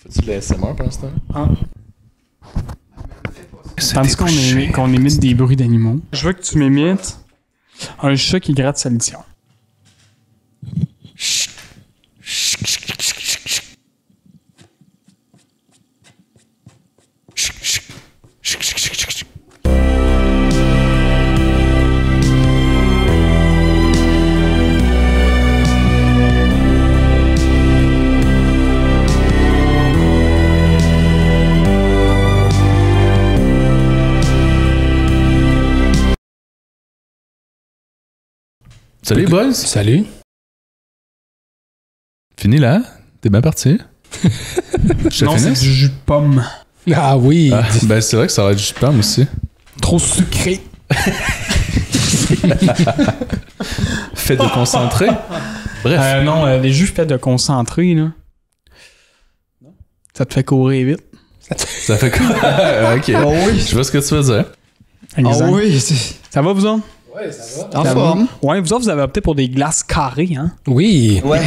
Fais-tu de l'ASMR pour l'instant? Ah. Tandis qu'on imite des bruits d'animaux. Je veux que tu m'imites un chat qui gratte sa litière. Salut, boys! Salut. Fini là? T'es bien parti? Non, c'est du jus de pomme. Ah oui. Ah, ben, c'est vrai que ça aurait du jus de pomme aussi. Trop sucré. Fait de concentré. Bref. Non, les jus faits de concentré, là. Ça te fait courir vite. Ça fait quoi? Ok. Oh oui. Je vois ce que tu veux dire. Exact. Oh oui. Ça va, vous autres? Ouais, ça va. En forme. Ouais, vous autres, vous avez opté pour des glaces carrées, hein? Oui. Ouais.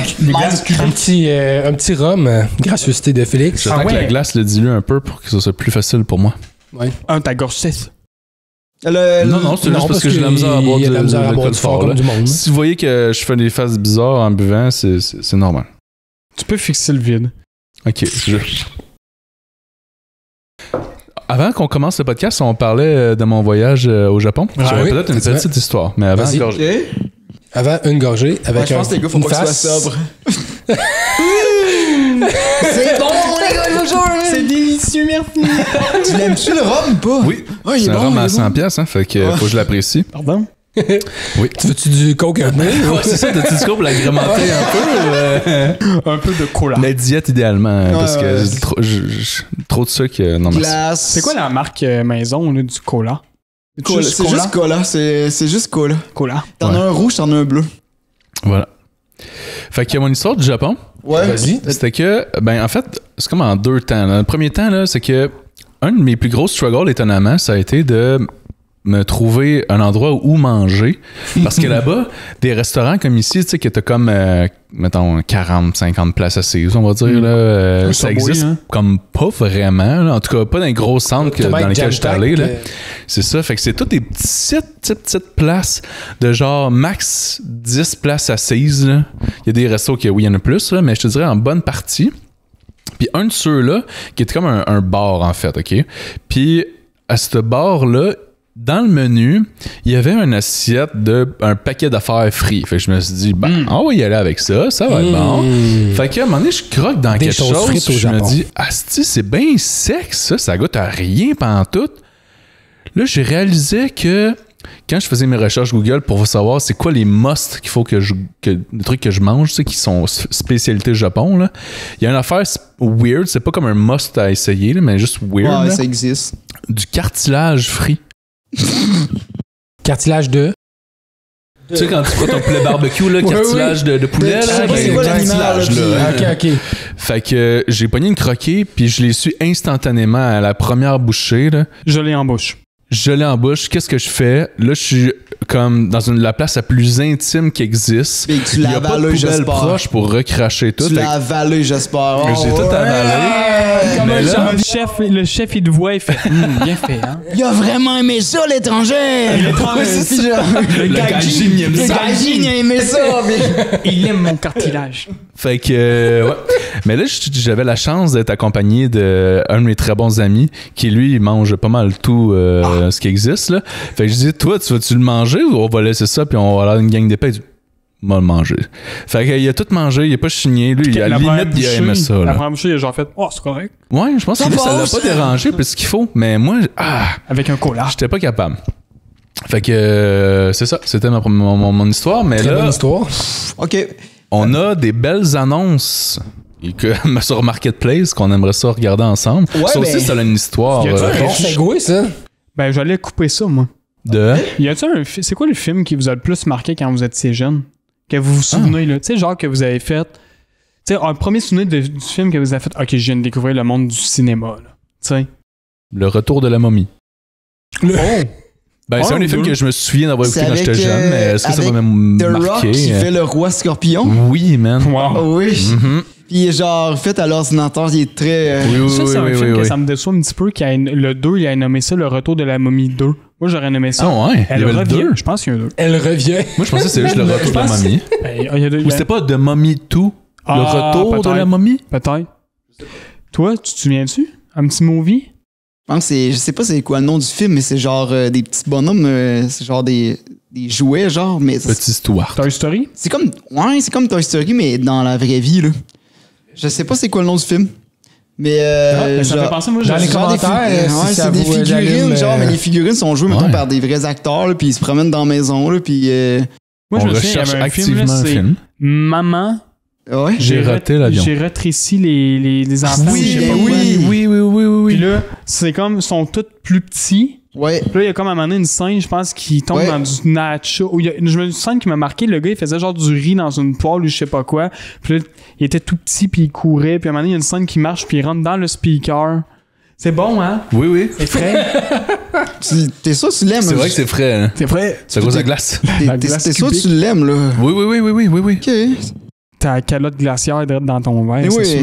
Un petit rhum, gracieuseté de Félix. J'attends que la glace le dilue un peu pour que ce soit plus facile pour moi. Ouais. Ta gorge sèche. Non, c'est juste parce que j'ai la misère à boire de l'alcool fort. comme du monde. Si vous voyez que je fais des faces bizarres en buvant, c'est normal. Tu peux fixer le vide. Ok. Avant qu'on commence le podcast, on parlait de mon voyage au Japon. J'aurais oui, peut-être une c'est petite histoire, mais avant, Vas-y. gorgée. Avant une gorgée, avec Je pense que les gars, faut une pas que tu sois face. sobre. C'est bon, les gars, bonjour! C'est délicieux, merci. Tu l'aimes-tu le rhum ou pas? Oui. Oh, il est C'est un bon, rhum il à est 100 bon. piastres, hein, fait que faut que je l'apprécie. Pardon? Oui. Tu veux-tu du coke un peu? Ouais, c'est ça, t'as-tu du coup pour l'agrémenter un peu? Un peu de cola. La diète idéalement, hein, parce que ouais. trop de sucre, non merci. Glace. C'est quoi la marque maison là, du cola? Cola. C'est juste cola. C'est juste cola. Cola. T'en as un rouge, t'en as un bleu. Voilà. Fait que mon histoire du Japon, Ouais. Vas-y. c'était que, ben en fait, c'est comme en deux temps. Là. Le premier temps, là, c'est que un de mes plus gros struggles, étonnamment, ça a été de me trouver un endroit où manger. Parce que là-bas, des restaurants comme ici, tu sais, que t'as comme, mettons, 40, 50 places assises, on va dire, là. Ça existe hein? comme pas vraiment, là. En tout cas, pas dans les gros centres dans lesquels je suis allé, là. C'est ça. Fait que c'est toutes des petites places de genre max 10 places assises, là. Il y a des restos qui, oui, il y en a plus, là, mais je te dirais en bonne partie. Puis un de ceux-là, qui était comme un bar, en fait, OK? Puis à ce bar-là, dans le menu, il y avait une assiette un paquet d'affaires frites. Fait que je me suis dit, on va y aller avec ça, ça va être bon. Fait qu'à un moment donné, je croque dans Des quelque choses chose, frites au je me Japon. dis, asti, c'est bien sec, ça goûte à rien pantoute. Là, j'ai réalisé que quand je faisais mes recherches Google pour savoir c'est quoi les musts qu'il faut les trucs que je mange, tu sais, qui sont spécialité Japon, là, il y a une affaire weird, c'est pas comme un must à essayer, là, mais juste weird. Ouais, là. ça existe. Du cartilage frit. Cartilage de. Tu sais, quand tu prends ton poulet barbecue, là, Oui, cartilage de poulet, Je sais là, pas c'est ben, quoi l'animal, cartilage, là, là. Ok. Fait que j'ai pogné une croquée, puis je l'ai su instantanément à la première bouchée, là. Je l'ai en bouche. Je l'ai en bouche. Qu'est-ce que je fais? Là, je suis comme dans la place la plus intime qui existe. Et tu Il l'as n'y a pas de avalé, poubelle j'espère. proche pour recracher tout. Tu Fait l'as avalé, j'espère. que j'ai tout avalé. Comme Mais là- le chef, il te voit, il fait bien fait, hein? Il a vraiment aimé ça, l'étranger! Ouais, c'est ça. Le gaijin, il aime Le ça. gaijin, il a aimé ça! mais- Il aime mon cartilage. Fait que, ouais. Mais là, j'avais la chance d'être accompagné d'un de mes très bons amis qui, lui, il mange pas mal tout ce qui existe, là. Fait que je dis, toi, tu vas-tu le manger ou on va laisser ça puis on va avoir une gang d'épais? Il dit, on va le manger. Fait qu'il a tout mangé, il a pas chigné. Lui, à la limite, il a aimé ça, La là. première bouchée, il a genre fait « Oh, c'est correct. Ouais, je pense que lui, ça l'a pas dérangé plus qu'il faut. Mais moi, » Avec un cola. j'étais pas capable. Fait que, c'est ça. C'était mon histoire. Mais Très bonne là, histoire. OK. on a des belles annonces sur Marketplace qu'on aimerait ça regarder ensemble. Ouais, ça aussi, ben, ça a une histoire. y a-tu un Bon segway, ça. Ben, j'allais couper ça, moi. De... Y a-tu c'est quoi le film qui vous a le plus marqué quand vous étiez jeune? Que vous vous souvenez, là? Tu sais, genre que vous avez fait... Tu sais, un premier souvenir du film que vous avez fait, OK, je viens de découvrir le monde du cinéma, là. Tu sais. Le retour de la momie. Oh! Ben, c'est un des films que je me souviens d'avoir écouté C'est quand j'étais avec, jeune, mais est-ce que ça va avec me The marquer? Rock qui fait le roi scorpion. Oui, man. Wow! Oui. Mhm. Puis genre, fait à l'ordinateur, il est très... Ça, c'est un film que ça me déçoit un petit peu. Le 2, il a nommé ça Le Retour de la momie 2. Moi, j'aurais nommé ça. Ah ouais? Elle revient. Je pense qu'il y a un 2. Elle revient. Moi, je pensais que c'était juste Le Retour de la momie. Ou c'était pas The Mummy 2? Le Retour de la momie? Peut-être. Toi, tu te souviens-tu? Un petit movie? Je pense que je sais pas c'est quoi le nom du film, mais c'est genre des petits bonhommes, c'est genre des jouets, genre, mais... Petit Stuart. Toy Story? C'est comme Toy Story, mais dans la vraie vie, là. Je sais pas c'est quoi le nom du film. Mais ça me fait penser, moi, dans les commentaires, c'est des figurines, genre, mais les figurines sont jouées, mettons, par des vrais acteurs, là, puis ils se promènent dans la maison, là, puis... Moi, je me souviens, il y avait un film, là, c'est Maman... Ouais. J'ai raté l'avion. J'ai rétréci les enfants. Oui. Puis là, c'est comme, ils sont tous plus petits. Ouais. Puis là, il y a comme à un moment donné une scène, je pense, qui tombe dans du nacho. Je me une scène qui m'a marqué, le gars, il faisait genre du riz dans une poêle ou je sais pas quoi. Puis là, il était tout petit, puis il courait. Puis à un moment donné, il y a une scène qui marche, puis il rentre dans le speaker. C'est bon, hein? Oui. C'est frais. T'es sûr que tu l'aimes? C'est vrai que c'est frais, hein? C'est frais. C'est à cause de la glace. T'es sûr que tu l'aimes, là? Oui. OK. Ta calotte glaciaire direct dans ton verre, c'est sûr.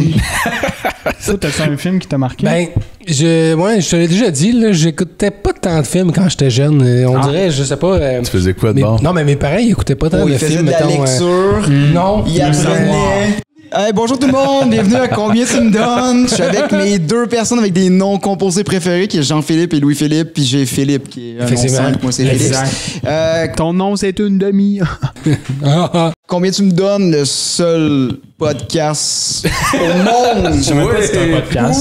Ça, t'as fait un film qui t'a marqué? Ben, je te l'ai déjà dit, là, j'écoutais pas tant de films quand j'étais jeune. On dirait, je sais pas... Tu faisais quoi de bord? Non, mais mes parents, ils écoutaient pas tant de films, mettons... Il faisait de la lecture. Non. Il apprenait... Hey, bonjour tout le monde, bienvenue à Combien tu me donnes? Je suis avec mes deux personnes avec des noms composés préférés, qui est Jean-Philippe et Louis-Philippe, puis j'ai Philippe, qui est un nom simple, moi c'est Félix. Ton nom, c'est une demi. Combien tu me donnes, le seul podcast au monde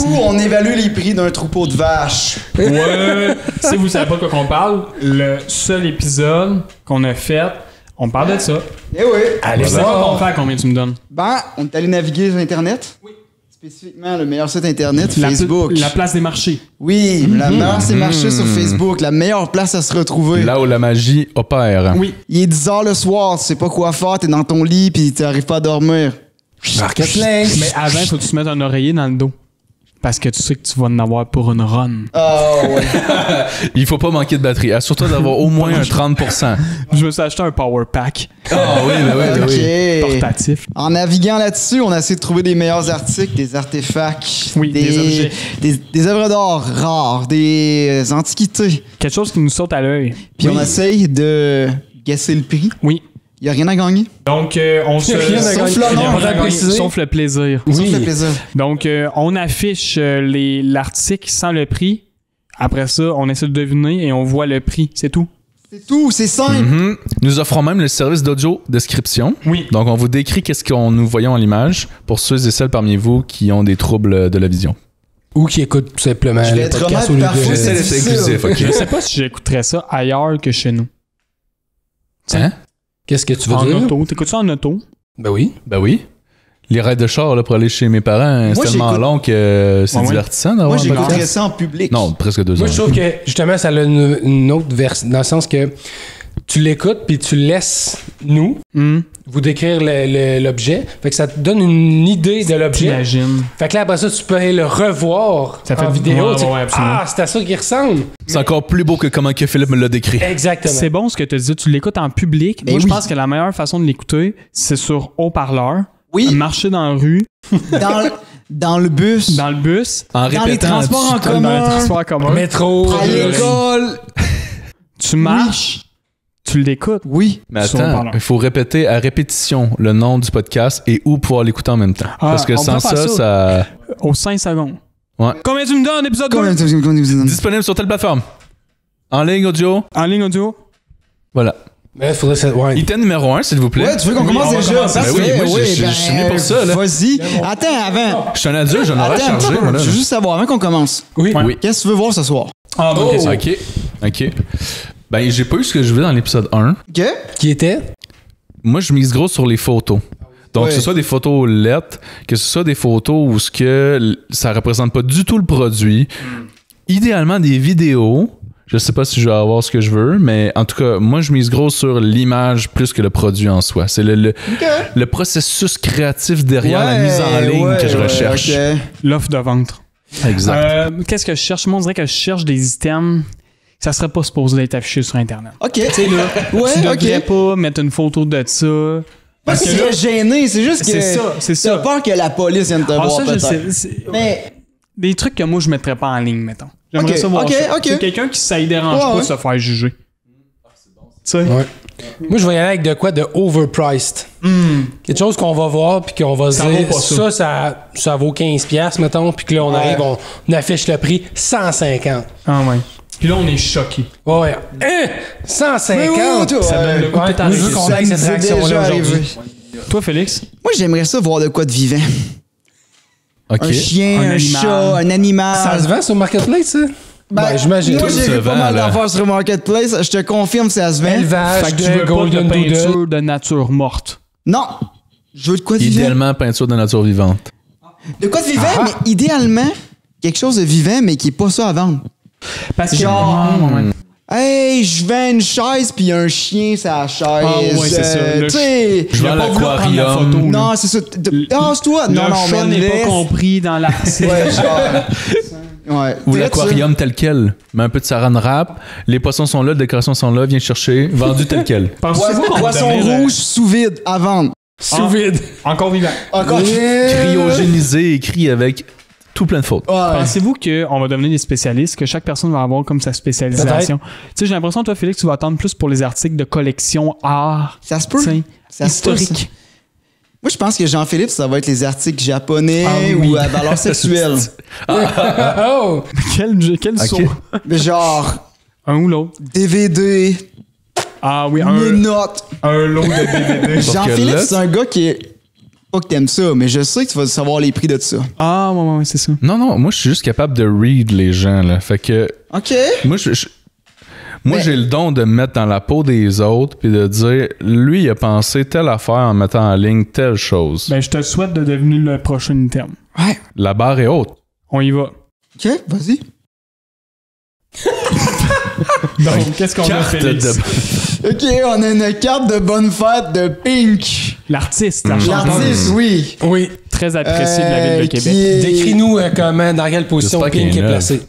où on évalue les prix d'un troupeau de vaches. Ouais. Si vous savez pas de quoi qu'on parle, le seul épisode qu'on a fait, on parle de ça. Eh oui. Allez, c'est quoi qu'on fait à Combien tu me donnes? Ben, on est allé naviguer sur Internet. Oui. Spécifiquement, le meilleur site Internet, Facebook. La place des marchés. Oui, la meilleure, c'est marché sur Facebook. La meilleure place à se retrouver. Là où la magie opère. Oui. Il est 10h le soir, tu sais pas quoi faire, t'es dans ton lit pis t'arrives pas à dormir. Marketplace. Mais avant, faut que tu te mettes un oreiller dans le dos. Parce que tu sais que tu vas en avoir pour une run. Oh, ouais. Il faut pas manquer de batterie. Assure-toi d'avoir au moins un 30%. Je me suis acheté un power pack. Ah oui. Portatif. En naviguant là-dessus, on a essayé de trouver des meilleurs articles, des artefacts, des objets. Des œuvres d'art rares, des antiquités. Quelque chose qui nous saute à l'œil. Puis on essaye de guesser le prix. Oui. Il n'y a rien à gagner. Donc, on se... Sauf le plaisir. Oui. Sauf le plaisir. Donc, on affiche l'article sans le prix. Après ça, on essaie de deviner et on voit le prix. C'est tout. C'est tout, c'est simple. Mm-hmm. Nous offrons même le service d'audio description. Oui. Donc, on vous décrit qu'est-ce qu'on nous voyons à l'image pour ceux et celles parmi vous qui ont des troubles de la vision. Ou qui écoutent tout simplement le podcast au lieu de... C'est exclusif, OK. Je sais pas si j'écouterais ça ailleurs que chez nous. Hein? Qu'est-ce que tu veux en dire? Auto. T'écoutes ça en auto? Ben oui. Les raids de char là, pour aller chez mes parents, c'est tellement long que c'est divertissant d'avoir Moi, j'écouterais ça en public. Non, presque 2 heures. Moi, je trouve que, justement, ça a une autre version, dans le sens que tu l'écoutes puis tu laisses nous vous décrire l'objet. Fait que ça te donne une idée de l'objet. T'imagines. Fait que là, après ça, tu peux aller le revoir en vidéo. C'est à ça qu'il ressemble. C'est encore plus beau que comment que Philippe me l'a décrit. Exactement. C'est bon ce que tu dis. Tu l'écoutes en public. Moi, je pense que la meilleure façon de l'écouter, c'est sur haut-parleur. Oui. Marcher dans la rue. Dans le bus. Dans le bus. En répétant. Dans les transports en commun. Dans les transports en commun. Métro. À l'école. Tu marches. Tu l'écoutes. Oui. Mais attends, il faut répéter à répétition le nom du podcast et où pouvoir l'écouter en même temps. Parce que sans ça... Aux 5 secondes. Ouais. Combien tu me donnes, épisode 2? Disponible sur telle plateforme. En ligne audio. En ligne audio. Voilà. Mais faudrait ça. Ouais. Item numéro 1, s'il vous plaît. Ouais, tu veux qu'on commence déjà? Oui, je suis venu pour ça. Là. Vas-y. Attends, avant. Je suis un adulte, j'en aurais chargé. Je veux juste savoir, avant qu'on commence. Oui. Qu'est-ce que tu veux voir ce soir? Ah, bon, OK. Ben, j'ai pas eu ce que je veux dans l'épisode 1. OK. Qui était? Moi, je mise gros sur les photos. Donc, que ce soit des photos lettres, que ce soit des photos où ça représente pas du tout le produit. Idéalement, des vidéos. Je sais pas si je vais avoir ce que je veux, mais en tout cas, moi, je mise gros sur l'image plus que le produit en soi. C'est le processus créatif derrière la mise en ligne que je recherche. L'offre de vente. Exact. Qu'est-ce que je cherche? Moi, on dirait que je cherche des items. Ça serait pas supposé d'être affiché sur Internet. OK. Tu sais, là, tu devrais pas mettre une photo de ça Pas que tu es gêné, c'est juste que. C'est ça. T'as peur que la police vienne te voir, ça, peut-être. Mais. Des trucs que moi, je mettrais pas en ligne, mettons. J'aimerais ça voir ça. C'est quelqu'un qui, ça ne dérange pas de se faire juger. Tu sais? Ouais. Moi, je vais y aller avec de quoi de overpriced. Quelque chose qu'on va voir, puis qu'on va se dire, ça vaut $15, mettons, puis que là, on arrive, on affiche le prix 150. Ah ouais. Puis là, on est choqué. Ouais. 150! Ça donne le goût de je veux qu'on ait cette réaction-là aujourd'hui. Toi, Félix? Moi, j'aimerais ça voir de quoi de vivant. Okay. Un chien, un chat, un animal. Ça se vend sur Marketplace, ça? Ben, j'imagine. Moi, j'ai vu pas mal d'affaires sur Marketplace. Je te confirme, ça se vend. Élevage, fait que tu veux golden pas de peinture de nature morte. Non. Je veux de quoi de vivant. Idéalement, peinture de nature vivante. De quoi de vivant, mais idéalement, quelque chose de vivant, mais qui est pas ça à vendre. Parce que genre... Hey, je vends une chaise puis un chien sur la chaise. Ah ouais, c'est ça. Tu sais, je vends l'aquarium. Non, c'est ça. Tasse-toi. Non, chat n'est pas compris dans l'article. Ouais, genre. Ouais. Ou l'aquarium tel quel. Mets un peu de saran wrap. Les poissons sont là, les décorations sont là. Viens chercher. Vendu tel quel. Poisson rouge sous vide à vendre. Sous vide. Encore vivant. Encore cryogénisé, écrit avec tout plein de fautes. Ouais. Pensez-vous qu'on va devenir des spécialistes, que chaque personne va avoir comme sa spécialisation? Tu sais, j'ai l'impression, toi, Félix, tu vas attendre plus pour les articles de collection art. Ça se peut. Ça historique. Se peut, ça. Moi, je pense que Jean-Philippe, ça va être les articles japonais ou à valeur sexuelle. Oh! Quel saut? Mais genre... Un ou l'autre. DVD. Ah oui, une note. Un lot de DVD. Jean-Philippe, c'est un gars qui est... Pas que t'aimes ça, mais je sais que tu vas savoir les prix de ça. Ah, ouais, c'est ça. Non, moi, je suis juste capable de read les gens, là. Fait que... OK. Moi, j'ai le don de me mettre dans la peau des autres puis de dire, lui, il a pensé telle affaire en mettant en ligne telle chose. Ben, je te souhaite de devenir le prochain item. Ouais. La barre est haute. On y va. OK, vas-y. Donc, qu'est-ce qu'on a, Félix? OK, on a une carte de bonne fête de Pink. L'artiste, L'artiste, oui. Oui. Très apprécié de la ville de Québec. Décris-nous comment, dans quelle position Pink est placé.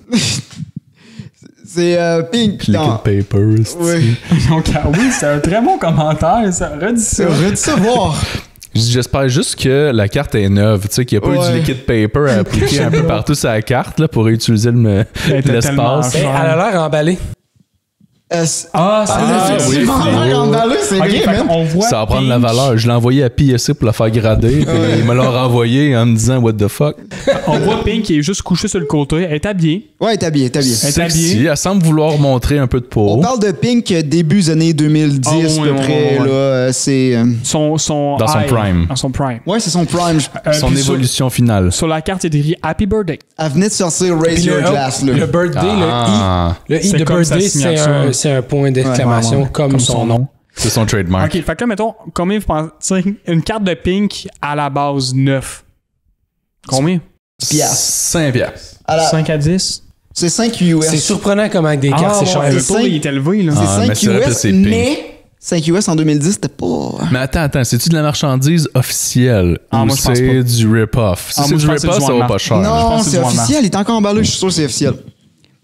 C'est Pink. Liquid Papers. Oui. Donc, oui, c'est un très bon commentaire, ça. Redis ça. Redis ça voir. J'espère juste que la carte est neuve, tu sais, qu'il n'y a pas eu du liquid paper à appliquer un peu partout sur la carte là, pour réutiliser l'espace. Elle a l'air emballée. C'est effectivement emballé, c'est bien, man. Ça va prendre la valeur. Je l'ai envoyé à PSC pour la faire grader. Ils me l'ont renvoyé en me disant what the fuck. On voit Pink qui est juste couché sur le côté. Elle est habillée. Ouais, elle est habillée. Sexy. Elle semble vouloir montrer un peu de peau. On parle de Pink début des années 2010 à peu près. Là, c'est dans son prime. Dans son prime. Ouais, c'est son prime. Son évolution finale. Sur la carte, il est écrit Happy Birthday. Elle venait de sortir Raise Your Glass. Le birthday, le I de birthday, c'est un point d'exclamation comme son nom. C'est son trademark. OK, fait que là, mettons, combien vous pensez une carte de Pink à la base 9? Combien? 5 piastres. 5 à 10? C'est 5 US. C'est surprenant comment avec des cartes, c'est cher. Le taux, il est élevé, là. C'est 5 US, mais 5 US en 2010, c'était pas... Mais attends, c'est-tu de la marchandise officielle ou c'est du rip-off? Si c'est du rip-off, ça va pas cher. Non, c'est officiel. Il est encore emballé, je suis sûr que c'est officiel.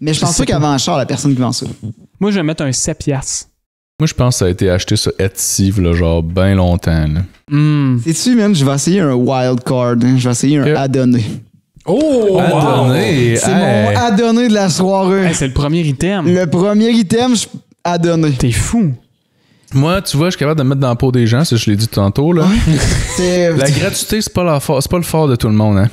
Mais je pense pas qu'elle vend cher, la personne qui vend ça. Moi, je vais mettre un 7 piastres. Moi, je pense que ça a été acheté sur Etsy, là, genre, bien longtemps. Sais-tu, man, je vais essayer un wild card. Je vais essayer un adonné. Oh! Adonné! C'est mon adonné de la soirée. Hey, c'est le premier item. Le premier item, adonné. T'es fou. Moi, tu vois, je suis capable de me mettre dans la peau des gens, ça, je l'ai dit tantôt, là. La gratuité, c'est pas le fort de tout le monde, hein.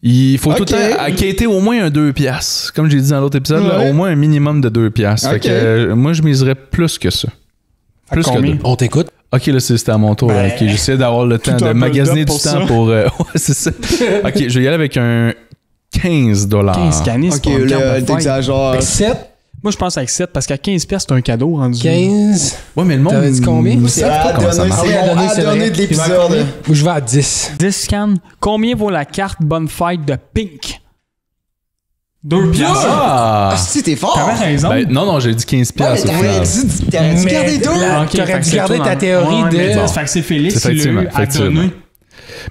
Il faut tout le temps acquitter au moins un 2 piastres. Comme j'ai dit dans l'autre épisode, là, au moins un minimum de 2 piastres. Fait que moi, je miserais plus que ça. Plus que 2. On t'écoute. OK, là, c'était à mon tour. OK, j'essaie d'avoir le temps de magasiner du temps pour... ouais, c'est ça. OK, je vais y aller avec un 15 $. 15 canis, c'est OK, là, t'exagères. 7. Moi, je pense avec 7 parce qu'à 15 piastres, c'est un cadeau rendu. 15. Ouais, mais le monde... T'avais dit combien? C'est adonné de l'épisode. Moi, je vais à 10. 10 cannes. Combien vaut la carte Bonne Fête de Pink? 2 piastres. Ah, si, t'es fort. T'avais raison. Ben, non, j'ai dit 15 piastres. T'aurais dû garder 2. T'aurais dû garder ta théorie de... Fait que c'est Félix qui l'a donné.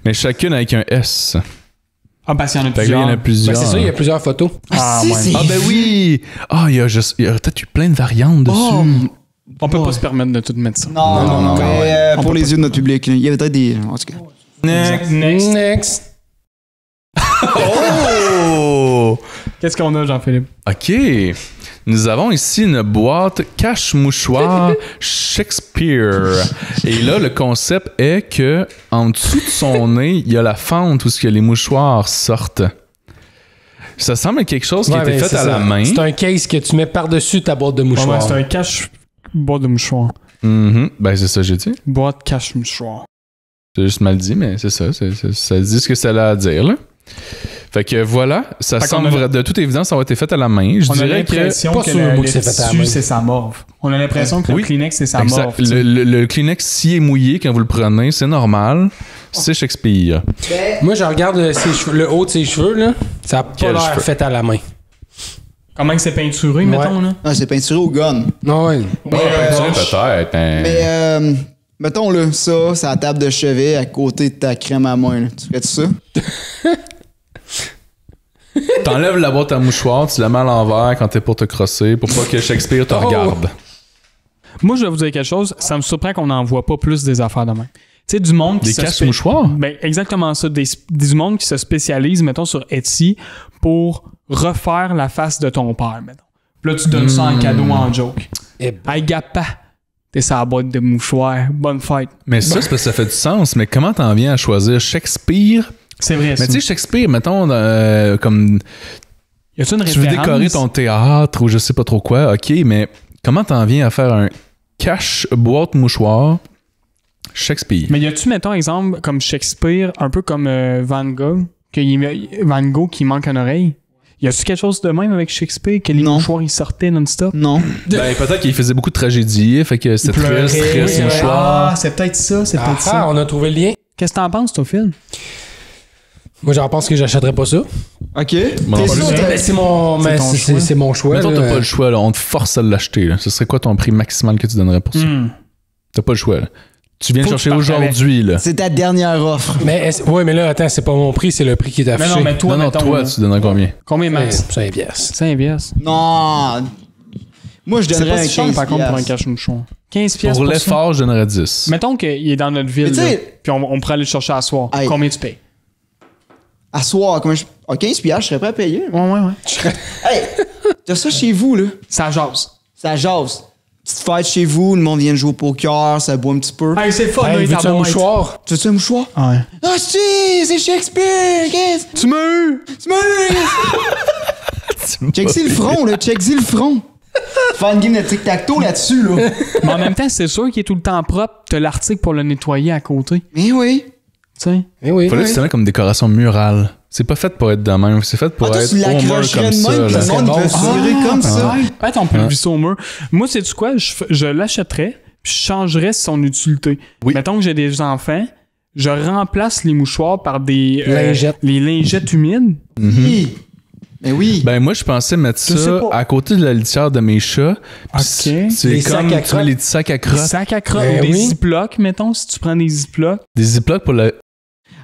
Mais chacune avec un S. Ah, parce qu'il y en a plusieurs. Il y en a plusieurs. C'est ça, il y a plusieurs photos. Ah, ben oui! Ah, il y a peut-être eu plein de variantes dessus. On peut pas se permettre de tout mettre ça. Non. Mais pour les yeux de notre public, il y avait peut-être des... En tout cas. Next. Oh! Qu'est-ce qu'on a, Jean-Philippe? OK. Nous avons ici une boîte cache-mouchoir Shakespeare. Et là, le concept est que en dessous de son nez, il y a la fente où les mouchoirs sortent. Ça semble être quelque chose qui a été fait à la main. C'est un case que tu mets par-dessus ta boîte de mouchoirs. C'est un cache-boîte de mouchoirs. Ben, c'est ça que j'ai dit. Boîte cache-mouchoir. C'est juste mal dit, mais c'est ça. Ça dit ce que ça a à dire, là. Fait que voilà, ça semble de toute évidence avoir été fait à la main. Je dirais que le tissu, c'est sa morve. On a l'impression que le Kleenex, c'est sa morve. Le Kleenex, s'il est mouillé quand vous le prenez, c'est normal. C'est Shakespeare. Moi, je regarde le haut de ses cheveux, là. Ça n'a pas l'air fait à la main. Comment que c'est peinturé, mettons, là? Ah, c'est peinturé au gun. Non, ouais. Peut-être. Mais, mettons, là, ça, c'est la table de chevet à côté de ta crème à main. Là. Tu ferais-tu ça? T'enlèves la boîte à mouchoir, tu la mets à l'envers quand t'es pour te crosser, pour pas que Shakespeare te regarde. Moi, je vais vous dire quelque chose. Ça me surprend qu'on n'en voit pas plus des affaires de même. Tu sais, du monde qui des cache-mouchoirs? Ben, exactement ça. Du monde qui se spécialise, mettons, sur Etsy pour refaire la face de ton père, mettons. Puis là, tu donnes ça en cadeau, en joke. Hey, gapa! T'es sur la boîte de mouchoirs. Bonne fête. Mais ça, c'est parce que ça fait du sens. Mais comment t'en viens à choisir Shakespeare? C'est vrai, mais tu sais, Shakespeare, mettons, comme... Y a-tu une référence? Tu veux décorer ton théâtre ou je sais pas trop quoi, OK, mais comment t'en viens à faire un cache-boîte mouchoir Shakespeare? Mais y a-tu, mettons, exemple, comme Shakespeare, un peu comme Van Gogh, Van Gogh qui manque une oreille? Y a-tu quelque chose de même avec Shakespeare, que les mouchoirs, ils sortaient non-stop? Non. Ben, peut-être qu'il faisait beaucoup de tragédies, fait que c'était triste, mouchoir. Ah, c'est peut-être ça, Ah, on a trouvé le lien. Qu'est-ce que t'en penses, ton film? Moi, j'en pense que j'achèterais pas ça. OK. C'est mon choix. Mais toi, t'as pas le choix, là. On te force à l'acheter, là. Ce serait quoi ton prix maximal que tu donnerais pour ça? T'as pas le choix, là. Tu viens le chercher aujourd'hui, là. C'est ta dernière offre. Mais là, attends, c'est pas mon prix, c'est le prix qui est affiché. Mais non, toi, tu donnerais combien? Combien max? 5 piastres. 5 piastres. Non! Moi, je donnerais un 15 par contre, pour un cache-mouchoir. 15 piastres pour l'effort, je donnerais 10. Mettons qu'il est dans notre ville, puis on pourrait aller le chercher à soir. Hey. Combien tu payes? À soir, combien je... 15 piastres, je serais prêt à payer. Ouais. Hey! T'as ça chez vous, là? Ça jase. Ça jase. Petite fête chez vous, le monde vient jouer au poker, ça boit un petit peu. Hey, c'est fun, hey, veux-tu un mouchoir? Tu veux un mouchoir? Ouais. Ah, si! C'est Shakespeare! Qu'est-ce? Tu m'as eu! Check-y le front, là. Check-y le front. Faire une game de tic-tac-toe là-dessus, là. Mais en même temps, c'est sûr qu'il est tout le temps propre. T'as l'article pour le nettoyer à côté. Mais oui. Tu sais? Mais oui. Faudrait que tu te mets comme décoration murale. C'est pas fait pour être de même. C'est fait pour être au mur comme ça. Le monde veut tirer comme ça. Peut-être on peut le visser au mur. Moi, sais-tu quoi? Je l'achèterais puis je changerais son utilité. Oui. Mettons que j'ai des enfants, je remplace les mouchoirs par des lingettes. Les lingettes humides. Oui. Mais oui. Ben moi, je pensais mettre ça à côté de la litière de mes chats. OK. C'est comme tu mets les petits sacs à crottes. Des sacs à crottes ou des ziplocs, mettons, si tu prends des ziplocs. Des ziplocs pour le...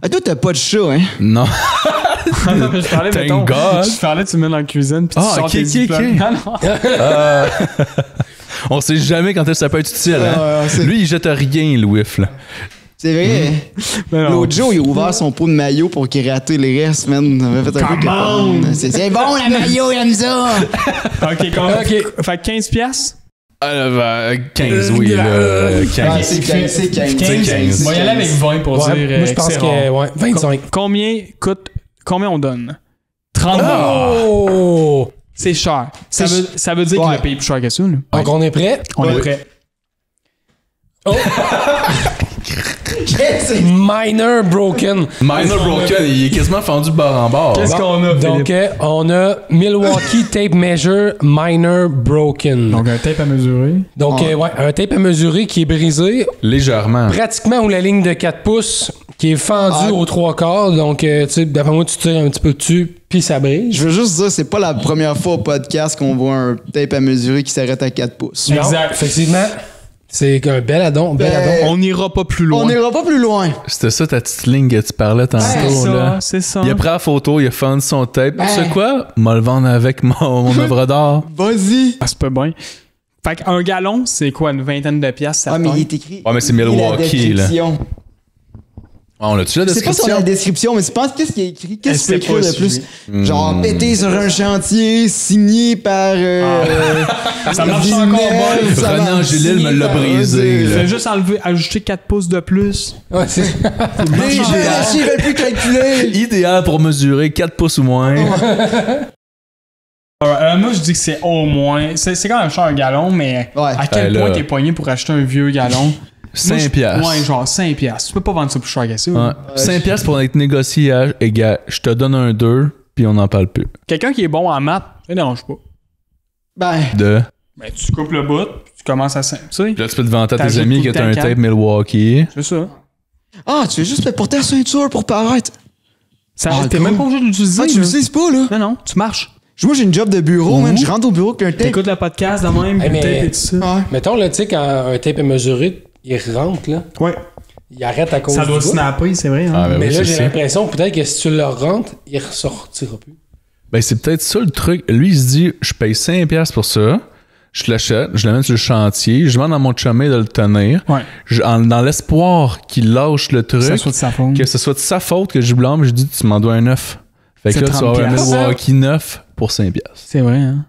Ah, toi, t'as pas de chat, hein? Non. Je parlais, mettons, je parlais, tu mets dans la cuisine puis tu sors tes ziplocs. On sait jamais quand ça peut être utile. Hein? Lui, il jette rien, le whiff, là. C'est vrai. L'autre jour, il a ouvert son pot de maillot pour gratter les restes, man. Ça m'a fait un peu c'est bon, la maillot, il aime ça! OK. Fait 15 piastres? 15, oui. 15. C'est 15. On va y aller avec 20 pour dire. Moi, je pense que 25. Combien on donne? 30 $. Oh! C'est cher. Ça veut dire qu'il a payé plus cher que ça. Là. Donc, on est prêt? On est prêt. Oh! Minor Broken. Il est quasiment fendu bord en bord. Qu'est-ce qu'on a, donc, on a Milwaukee Tape Measure Minor Broken. Donc, un tape à mesurer. Donc, un tape à mesurer qui est brisé. Légèrement. Pratiquement où la ligne de 4 pouces qui est fendue aux 3/4. Donc, tu sais, d'après moi, tu tires un petit peu dessus, puis ça brise. Je veux juste dire, c'est pas la première fois au podcast qu'on voit un tape à mesurer qui s'arrête à 4 pouces. Exact. Effectivement. C'est un bel addon. On n'ira pas plus loin. C'était ça ta petite ligne que tu parlais tantôt. Là. C'est ça. Il a pris la photo, il a fendu son tape. Tu sais quoi? M'a le vendre avec mon œuvre d'art. Vas-y. Ah, c'est pas bien. Fait qu'un gallon, c'est quoi, une vingtaine de piastres, ça mais il est écrit. Ouais, mais c'est Milwaukee, là. On l'a-tu la description? C'est pas sur la description, mais tu penses qu'est-ce qui est écrit? Qu'est-ce que tu peux écrire de plus? Genre, pété sur un chantier, signé par... ça marche encore bon. Renan Angélil me l'a brisé. Je vais juste ajouter 4 pouces de plus. Ouais, c'est... Les GHI veulent plus calculer. Idéal pour mesurer 4 pouces ou moins. Moi, je dis que c'est au moins... C'est quand même cher un gallon, mais à quel point t'es poigné pour acheter un vieux gallon? 5 piastres. Ouais, genre 5 piastres. Tu peux pas vendre ça plus cher que ça. Ouais. 5 piastres pour être négocié à égal. Je te donne un 2, puis on n'en parle plus. Quelqu'un qui est bon en maths, ça ne dérange pas. Ben, tu coupes le bout, puis tu commences à... Tu sais. Là, tu peux te vanter à tes amis que t'as un tape Milwaukee. C'est ça. Ah, tu veux juste le porter à ceinture pour paraître. T'es même pas obligé de l'utiliser. Ah, tu l'utilises pas, là. Non, tu marches. Moi, j'ai une job de bureau, man. Je rentre au bureau avec un tape. T'écoutes le podcast de même, puis le tape et tout ça. Ouais. Mettons, là, tu sais, quand un tape est mesuré, il rentre, là. Ouais. Il arrête à cause ça du doit bout. snapper, c'est vrai. Hein? Ah, ben mais oui, là, c'est j'ai l'impression, peut-être que si tu le rentres, il ressortira plus. Ben, c'est peut-être ça le truc. Lui, il se dit, je paye 5 piastres pour ça. Je l'achète, je l'amène sur le chantier, je demande à mon chumé de le tenir. Ouais. Dans l'espoir qu'il lâche le truc. Que ce soit de sa faute. Que ce soit de sa faute que je blâme, je dis, tu m'en dois un 9. Fait que là, tu vas avoir un Milwaukee 9 pour 5 piastres. C'est vrai, hein?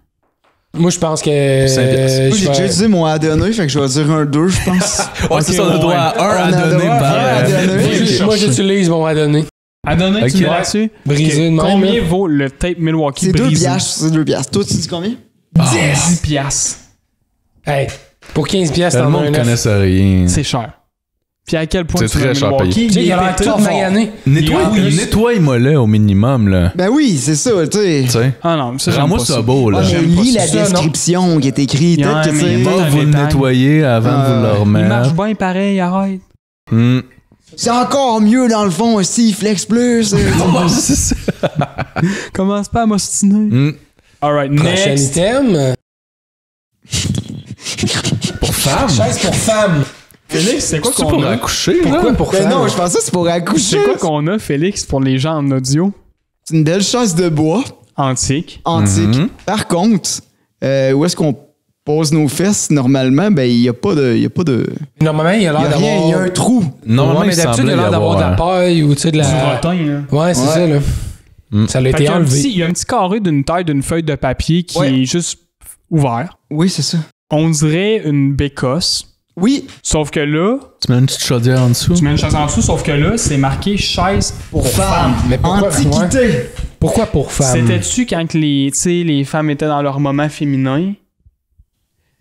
Moi, je pense que... Moi, j'ai déjà utilisé mon à donner, fait que je vais dire un 2, je pense. Ouais, c'est ça, on a droit à 1 à donner par... Moi, j'utilise mon à donner. À donner, tu l'as dessus? Brisé de même. Combien vaut le tape Milwaukee C'est 2 brisé? piastres, c'est 2 piastres. Toi, tu dis combien? 10 piastres. Hey, pour 15 piastres, Le t'en as monde un ne 9. connaissait rien. C'est cher. Puis à quel point C'est tu très veux cher Milwaukee? payé. Tu sais, il a l'air tout magané. Nettoie-moi là au minimum, là. Ben oui, c'est ça, tu sais. Tu sais. Ah non, ça, j'aime Rends-moi pas ça beau, là. Ouais, mais J'aime pas lis la ça, non? description qui est écrite. Ouais, Peut-être que, mais tu sais, il y a Va vous le détail. nettoyer avant de vous le Il remettre. marche bien pareil, arrête. c'est encore mieux dans le fond aussi, Flex Plus. C'est ça. Commence pas à m'ostiner. Alright, Prochain next. item. Pour femme? Chaise pour femme. Félix, c'est quoi C'est qu'on pour a? accoucher, Pourquoi là? pour Ben femme? non, je pensais que c'est pour accoucher. C'est quoi qu'on a, Félix, pour les gens en audio? C'est une belle chaise de bois, Antique. antique. Par contre, où est-ce qu'on pose nos fesses normalement? Ben, il n'y a pas de. Normalement, il a Il l'air y a rien, il y a d'avoir... un trou. Normalement, Ouais, mais il d'habitude, il semblait a y l'air d'avoir de la avoir... paille ou tu sais, de Du la... rotin, là. Ouais, c'est ça, là. Ça a Fait été qu'il y a un enlevé. petit- il y a un petit carré d'une taille d'une feuille de papier qui Ouais. est juste ouvert. Oui, c'est ça. On dirait une bécosse. Oui, Sauf que là, Tu mets une petite chaudière en dessous? tu mets une chaise en dessous, sauf que là, c'est marqué chaise pour femme. Mais pourquoi? Antiquité. Pourquoi pour femme? C'était-tu quand que les femmes étaient dans leur moment féminin?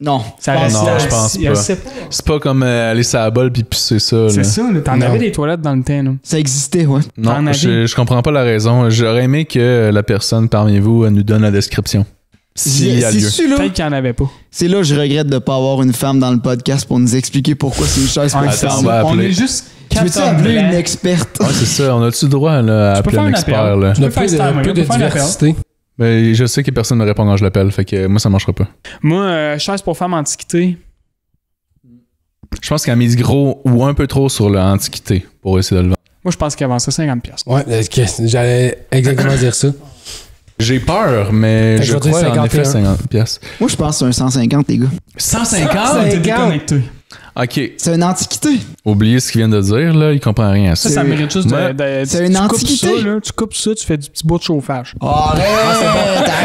Non. Ça Non, restait je pense assis- pas. Je sais pas. C'est pas comme aller sur la bol puis pisser ça, là. C'est ça, là. T'en Non. avais des toilettes dans le temps, là. Ça existait, ouais. T'en Non, avais? je comprends pas la raison. J'aurais aimé que la personne parmi vous nous donne la description. S'il y a lieu. C'est là. Peut-être qu'il n'y en avait pas. C'est là que je regrette de ne pas avoir une femme dans le podcast pour nous expliquer pourquoi c'est une chaise pour Ah, Attends, femme. on va On appeler. est juste Tu veux-tu 4 hommes appeler une blancs. experte? Ouais, c'est ça. On a-tu le droit là, à Tu peux appeler faire un un expert, appel. là? On a peux faire plus Star, de, plus on de peut faire l'appel. diversité. Mais je sais que personne ne me répond quand je l'appelle. Fait que moi, ça marchera pas. Moi, chaise pour femme antiquité. Je pense qu'elle a mis gros ou un peu trop sur l'antiquité pour essayer de le vendre. Moi, je pense qu'avant ça, 50$. Ouais, j'allais exactement dire ça. J'ai peur, mais Fait que je je vais dire crois en effet 51. 50 pièces. Moi, je pense que c'est un 150, les gars. 150? T'es déconnecté. OK. C'est une antiquité. Oubliez ce qu'il vient de dire, là. Il comprend rien à ça. Ça mérite juste Ouais. C'est une tu coupes antiquité. ça, là, tu coupes ça, tu fais du petit bout de chauffage. Arrête!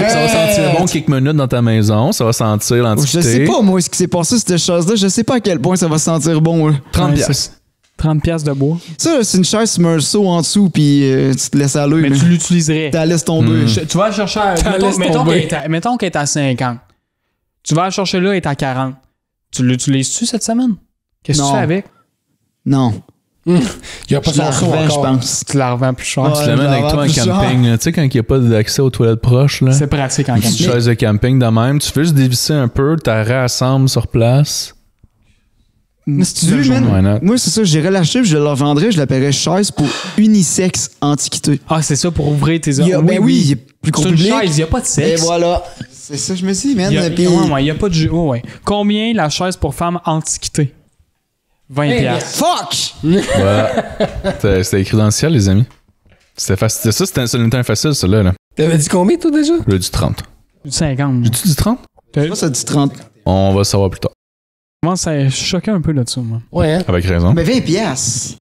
Ça va sentir bon quelques minutes dans ta maison. Ça va sentir l'antiquité. Je sais pas, moi, ce qui s'est passé, cette chose-là. Je sais pas à quel point ça va sentir bon. Là. 30 Ouais, pièces. 30$ de bois. Ça, là, c'est une chaise, tu mets un seau en dessous, puis tu te laisses aller. Mais là. tu l'utiliserais. Tu la laisses tomber. Tu vas la chercher à... laisses tomber. Mettons qu'elle est à 50. Tu vas la chercher là, elle est à 40. Tu l'utilises-tu cette semaine? Qu'est-ce que tu Non. fais avec? Non. Il n'y a pas Je la son son revends, je encore. pense. Tu la revends plus cher. Ouais. Tu l'amènes avec toi en plus cher. camping. là. Tu sais, quand il n'y a pas d'accès aux toilettes proches, là. C'est pratique en Une petite camping. chaise de camping de même. Tu fais juste dévisser un peu, tu la réassembles sur place. Si tu veux, man, Why not? moi, c'est ça, j'irais l'acheter, puis je la revendrais, je l'appellerais chaise pour unisexe antiquité. Ah, c'est ça pour ouvrir tes Ben oui, il est plus C'est gros une public. chaise, il n'y a pas de Et sexe. voilà. C'est ça, je me dis, man. Il y a, Puis- ouais, il y a pas de jeu. Ouais, ouais. Combien la chaise pour femme antiquité? 20$. Fuck! Voilà. C'était écrit dans le ciel, les amis. C'était facile. C'était un facile, celui-là. Là. T'avais dit combien, toi, déjà? Le du 30. 50. J'ai-tu dit 30? Moi, ça dit 30. On va savoir plus tard. Moi, ça choquait un peu là-dessus, moi. Ouais, hein? Avec raison. Mais 20 piastres.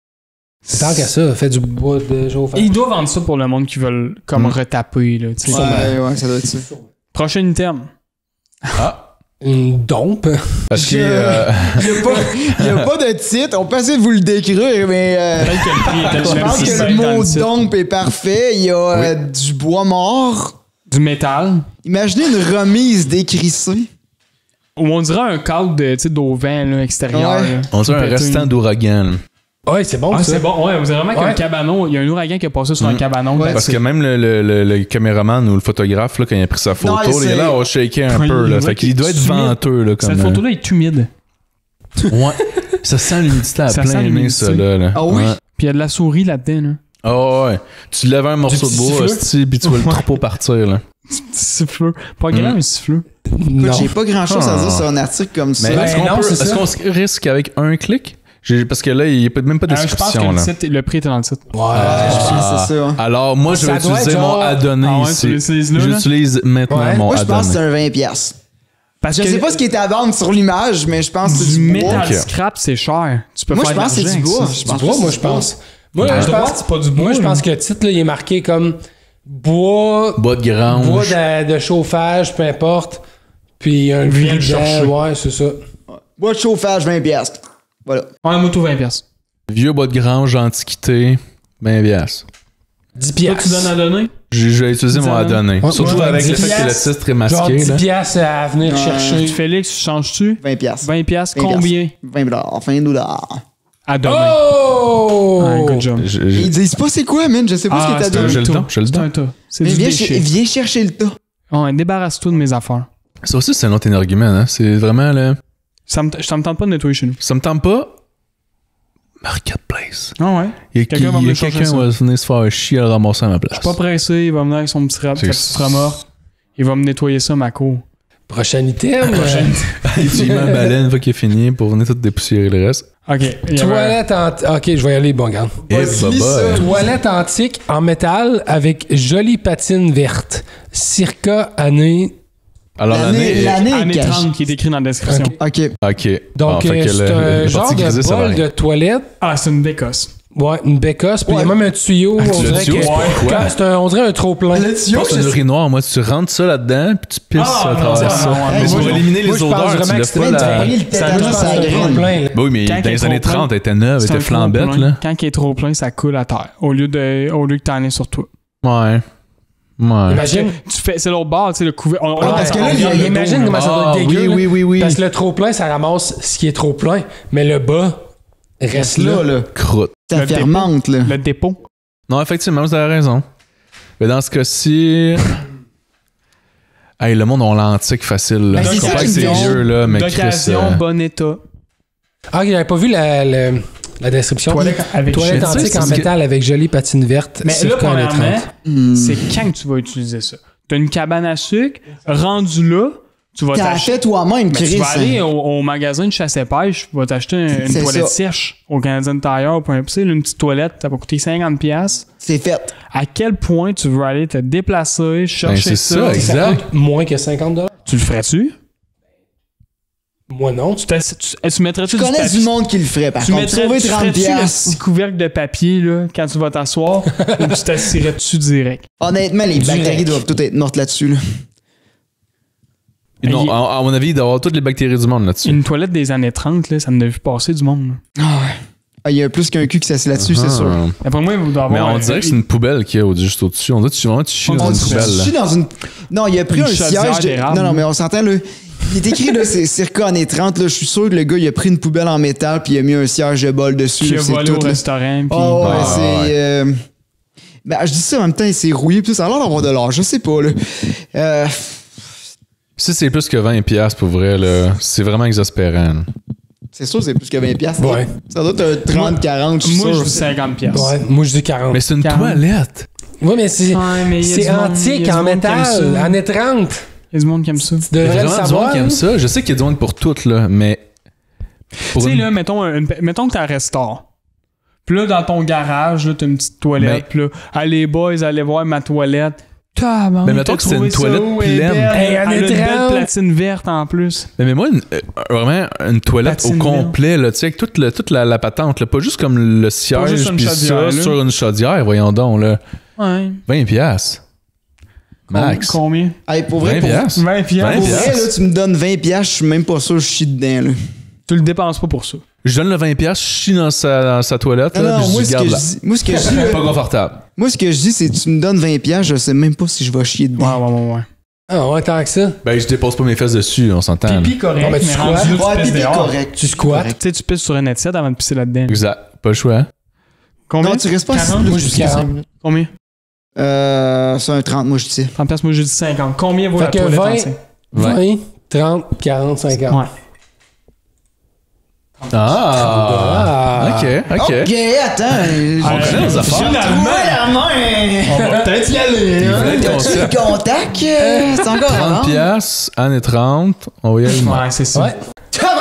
Tant qu'à ça, fait du bois de chauffage. Ils doivent vendre ça pour le monde qui veulent comme retaper, là, tu sais. Ouais, ça doit être ça. Prochain item. Une dompe. Parce que. Il n'y a pas de titre. On peut essayer de vous le décrire, mais je pense que le mot dompe est parfait. Il y a du bois mort. Du métal. Imaginez une remise décrissée. Ou on dirait un cadre d'auvent là, extérieur. Ouais. Là, on dirait un restant d'ouragan. Ouais, c'est bon, ça. C'est bon, ouais. Vous avez vraiment qu'un cabanon. Il y a un ouragan qui a passé sur un cabanon. Ouais, Parce que même le caméraman ou le photographe, là, quand il a pris sa photo, il est là, on shaker un peu. Là. Fait qu'il doit être venteux. Là, comme, cette photo-là est humide. Ouais. Ça sent l'humidité à plein nez, ça. Là. Ah oui? Ouais. Puis il y a de la souris là-dedans. Là. Ah ouais. Tu lèves un morceau de bois, puis tu vois le troupeau partir. Là. Petit siffleux. Pas grand, un siffleux. Non. J'ai pas grand-chose à dire sur un article comme ça. Mais est-ce qu'on risque avec un clic? Parce que là, il n'y a même pas de description. Je pense que le prix est dans le titre. Ouais, c'est ça. Alors, moi, je vais utiliser mon adonné ici. J'utilise maintenant mon adonné. Moi, je pense que c'est un 20 piastres. Parce je sais pas ce qui est à vendre sur l'image, mais je pense que c'est du bois. Métal scrap, c'est cher. Tu peux moi, faire je pense que c'est du bois. Moi, je pense. Moi, c'est pas du bois. Moi, je pense que le titre, là, il est marqué comme bois de grange. Bois de chauffage, peu importe. Puis un Viens le chercher. Ouais, c'est ça. Bois de chauffage, 20 piastres. Voilà. Un moto 20 piastres. Vieux bois de grange, antiquité, 20 piastres. 10 Toi, piastres. tu donnes à donner? Je vais utiliser mon adonné. Ouais, surtout ouais, avec le 10 fait que le piastres. titre est masqué. Genre 10 là. piastres à venir chercher. Félix, changes-tu? 20 piastres. 20 piastres, 20 combien? 20 $20. À donner. Oh! Ouais, good job. Ils disent pas c'est quoi, man. Je sais pas ce qui est à donner. Je le donne. C'est un tas. C'est du déchet. Viens chercher le tas. Ouais, débarrasse-toi de mes affaires. Ça aussi, c'est un autre argument. Hein. C'est vraiment là. Ça me tente pas de nettoyer chez nous. Ça me tente pas. Marketplace. Ah ouais? Quelqu'un va venir se faire chier à le ramasser à ma place. Je suis pas pressé, il va venir avec son petit rap, sa petite remorque. Il va me nettoyer ça, ma cour. Prochain item. Tu mets un balai une fois qu'il est fini pour venir tout dépoussiérer le reste. Ok. Toilette antique. Ok, je vais y aller, bon, regarde. Toilette antique en métal avec jolie patine verte. Circa année. Alors l'année 30 qui est écrit dans la description. Ok. Donc, c'est un genre de bol de toilette. Ah, c'est une bécosse. Ouais, une bécosse. Puis il y a même un tuyau. On dirait on dirait un trop-plein. Le tuyau, c'est une urinoir. Moi, tu rentres ça là-dedans puis tu pisses à travers ça. Mais pour éliminer les odeurs, tu l'as pas la... Oui, mais dans les années 30, elle était neuve, elle était flambette. Là. Quand il est trop plein, ça coule à terre. Au lieu que t'en aies sur toi. Ouais. Imagine. C'est l'autre bord, tu sais, le couvert. Parce que là, imagine comment ça doit être dégueu. Oui. Parce que le trop-plein, ça ramasse ce qui est trop plein. Mais le bas reste là. Croûte. Ça fermente, là. Le dépôt. Non, effectivement, vous avez raison. Mais dans ce cas-ci... Hey, le monde a l'antique facile. Là. Je comprends que c'est vieux, là, mais d'occasion, bon état. Ah, j'avais pas vu la description. Toilette antique en métal avec jolie patine verte. Mais là, premièrement, c'est quand que tu vas utiliser ça? T'as une cabane à sucre, rendu là, tu vas t'acheter toi-même, Chris. Tu vas aller au magasin de chasse et pêche, tu vas t'acheter une toilette sèche au Canadian Tire. Une petite toilette, ça va coûter 50$. C'est fait. À quel point tu veux aller te déplacer, chercher ça? C'est ça, exact. Moins que 50$. Tu le ferais-tu? Moi, non. Tu mettrais-tu du papier? Je connais du monde qui le ferait, par contre. Tu ferais-tu le petit couvercle de papier là, quand tu vas t'asseoir ou tu t'assirais-tu direct? Honnêtement, les bactéries doivent toutes être mortes là-dessus. Là. Non, à mon avis, il doit y avoir toutes les bactéries du monde là-dessus. Une toilette des années 30, là, ça me a vu passer du monde. Ah ouais. Il y a plus qu'un cul qui s'assied là-dessus, c'est sûr. Après moi, vous doit avoir. Mais on dirait que c'est une poubelle qui est juste au-dessus. On dirait que tu chies dans une poubelle. Non, il a pris un siège. Non, mais on s'entend, là. Il est écrit, là, c'est circa années 30. Là, je suis sûr que le gars, il a pris une poubelle en métal puis il a mis un siège de bol dessus. Puis il a volé au restaurant. Oh, ouais, c'est... Ben, je dis ça en même temps, c'est rouillé. Puis ça a l'air d'avoir de l'or. Je sais pas, là. Si c'est plus que 20$ pour vrai, là, c'est vraiment exaspérant. C'est sûr, c'est plus que 20$. Ouais. Ça doit être 30-40$. Moi, je dis 50$. Ouais, moi, je dis 40$. Mais c'est une toilette. Oui, mais c'est antique, en métal, années 30. Il y a du monde qui aime ça. Tu devrais le savoir. Qui aime ça. Je sais qu'il y a du monde pour toutes, là, mais... Tu sais, là, mettons que t'as un restaurant. Puis là, dans ton garage, là, t'as une petite toilette. Puis là, allez, boys, allez voir ma toilette. Mais mettons que c'est une toilette pleine. Elle a une belle platine verte en plus. Mais moi, vraiment, une toilette platine au complet, là, tu sais, avec toute la patente, là, pas juste comme le siège puis ça sur une chaudière, voyons donc, là. Ouais. 20$. Max. Combien? Hey, pour vrai, 20$. 20$. Pour vrai, là, tu me donnes 20$, je suis même pas sûr que je chie dedans, là. Tu le dépenses pas pour ça. Je donne le 20$, je chie dans sa toilette, là, puis je garde là. Moi, ce que je dis... pas confortable. Moi, ce que je dis, c'est que tu me donnes 20$, je sais même pas si je vais chier dedans. Ouais. Ah ouais, tant que ça. Ben, je dépose pas mes fesses dessus, on s'entend. Pipi correct, mais tu squattes. Ouais, pipi correct. Tu squattes. Tu sais, tu pisses sur un headset avant de pisser là-dedans. Exact. Pas le choix. Combien? Non, tu restes pas 40, moi, je dis 40 minutes. Combien? C'est un 30, moi, je dis. 30$, moi, je dis 50. Combien vaut la toilette? 20, 30, 40, 50. Ouais. Ah! OK. OK, attends. On connaît nos affaires. La main! On va peut-être y aller. T'as-tu le contact? C'est encore 30$, année 30. On va y aller. Ouais, c'est ça. Ouais.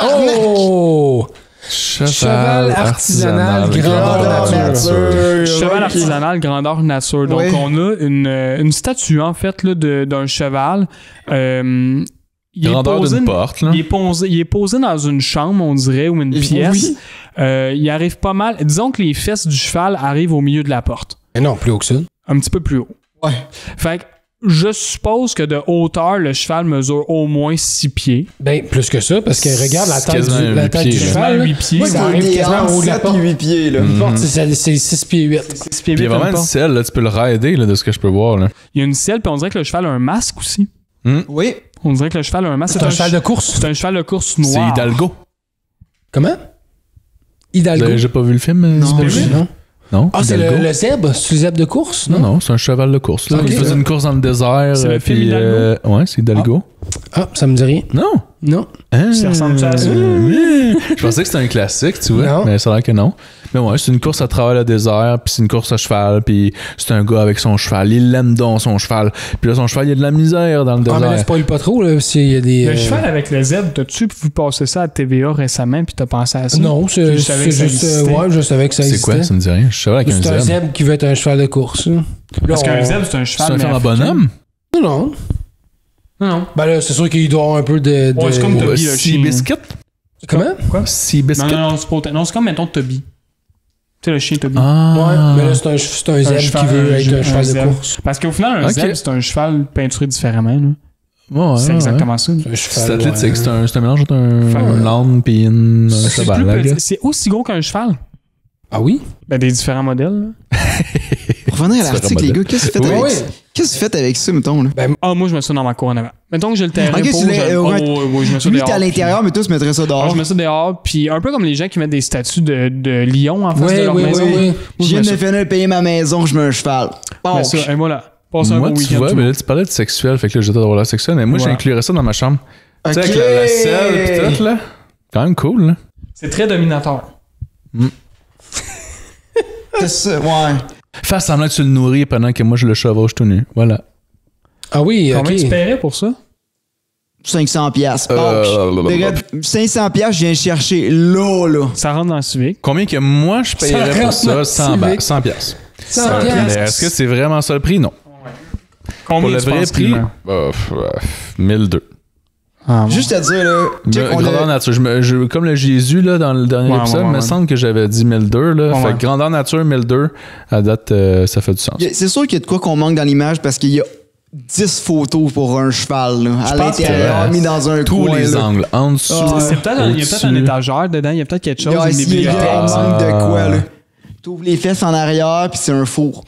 Oh! Cheval artisanal grandeur nature. Cheval artisanal grandeur nature. Donc, on a une statue, en fait, là, d'un cheval. Grandeur d'une porte, là. Il est posé dans une chambre, on dirait, ou une pièce. Oui. Il arrive pas mal. Disons que les fesses du cheval arrivent au milieu de la porte. Mais non, plus haut que ça. Un petit peu plus haut. Ouais. Fait que je suppose que de hauteur, le cheval mesure au moins 6 pieds. Ben, plus que ça, parce que regarde la taille du cheval. 8 pieds. Moi, Ça arrive quasiment au haut de la porte. 8 pieds, là. C'est 6 pieds 8. 6 pieds 8. Il y a vraiment une selle, là, tu peux le rider, là, de ce que je peux voir, là. Il y a une selle, puis on dirait que le cheval a un masque aussi. Oui. On dirait que le cheval a un masque. C'est un cheval de course. C'est un cheval de course noir. C'est Hidalgo. Comment? Hidalgo. J'ai pas vu le film. Non. Non. Ah, c'est le zèbre? C'est le zèbre de course? Non, c'est un cheval de course. Là. Okay. Il faisait une course dans le désert. C'est le film Hidalgo? Ouais, c'est Hidalgo. Ah, ça me dit rien. Non. Ça ressemble à ça. Je pensais que c'était un classique, tu vois. Non. Mais ça a l'air que non. Mais ouais, c'est une course à travers le désert, puis c'est une course à cheval, puis c'est un gars avec son cheval. Il l'aime donc, son cheval. Puis là, son cheval, il y a de la misère dans le désert. Ah, mais là, spoil pas trop, là, s'il y a des... Le cheval avec le zèbre, t'as-tu vu passer ça à TVA récemment, puis t'as pensé à ça? Non, c'est juste... Ouais, je savais que ça existait. C'est quoi? Ça me dit rien. Cheval avec un zèbre. C'est un zèbre qui veut être un cheval de course. Parce qu'un zèbre, c'est un cheval. C'est un film en bonhomme? Non. Non. Ben là, c'est sûr qu'il doit avoir un peu de... Ouais, c'est comme Toby, le Sea chien. Biscuit? Comment? Quoi? Sea Biscuit? Non, c'est pas... Non, c'est comme, mettons, Toby. Tu sais, le chien Toby. Ah. Ouais, mais là, c'est un zèbre qui veut être un cheval de course. Parce qu'au final, un zèbre, c'est un cheval peinturé différemment. Là. Ouais, c'est exactement ça. C'est athlétique, c'est un mélange entre un lame et un cheval. C'est aussi gros qu'un cheval. Ah oui? Ben, des différents modèles. Pour revenir à l'article, les gars, qu'est-ce que tu fais avec ça, mettons? Là? Moi, je mets ça dans ma cour en avant. Mettons que j'ai le terrain pour... je mets ça lui, dehors. t'es à l'intérieur, mais toi, tu mettrais ça dehors. Je mets ça dehors, puis un peu comme les gens qui mettent des statues de lions en face de leur maison. Oui. Je viens de finir de payer ma maison, je mets un cheval. Ben ça, et voilà. Passe un bon week-end. Tu vois, mais là, tu parlais de sexuel, fait que là, j'étais dans la sexuelle, mais moi, j'inclurais ça dans ma chambre. Tu sais, avec la selle pis tout, là. Quand même cool, là. C'est très dominateur. C'est ça, ouais. Fais semblant que tu le nourris pendant que moi je le chevauche tout nu. Voilà. Ah oui, combien tu paierais pour ça? 500$. 500$, je viens chercher là. Ça rentre dans le Civic. Combien que moi je paierais pour ça? 100$. Est-ce que c'est vraiment ça le prix? Non. Combien pour le vrai prix? 1002. Juste à dire, là. Grandeur nature. Comme le Jésus, là, dans le dernier épisode, il me semble que j'avais dit 1002. Là. Fait que grandeur nature, 1002. À date, ça fait du sens. C'est sûr qu'il y a de quoi qu'on manque dans l'image parce qu'il y a 10 photos pour un cheval, là, à l'intérieur, mis dans un tous coin. Les là. angles, en dessous. Il y a peut-être un étagère dedans, il y a peut-être quelque chose. Il y a manque de quoi, là. T'ouvres les fesses en arrière, puis c'est un four.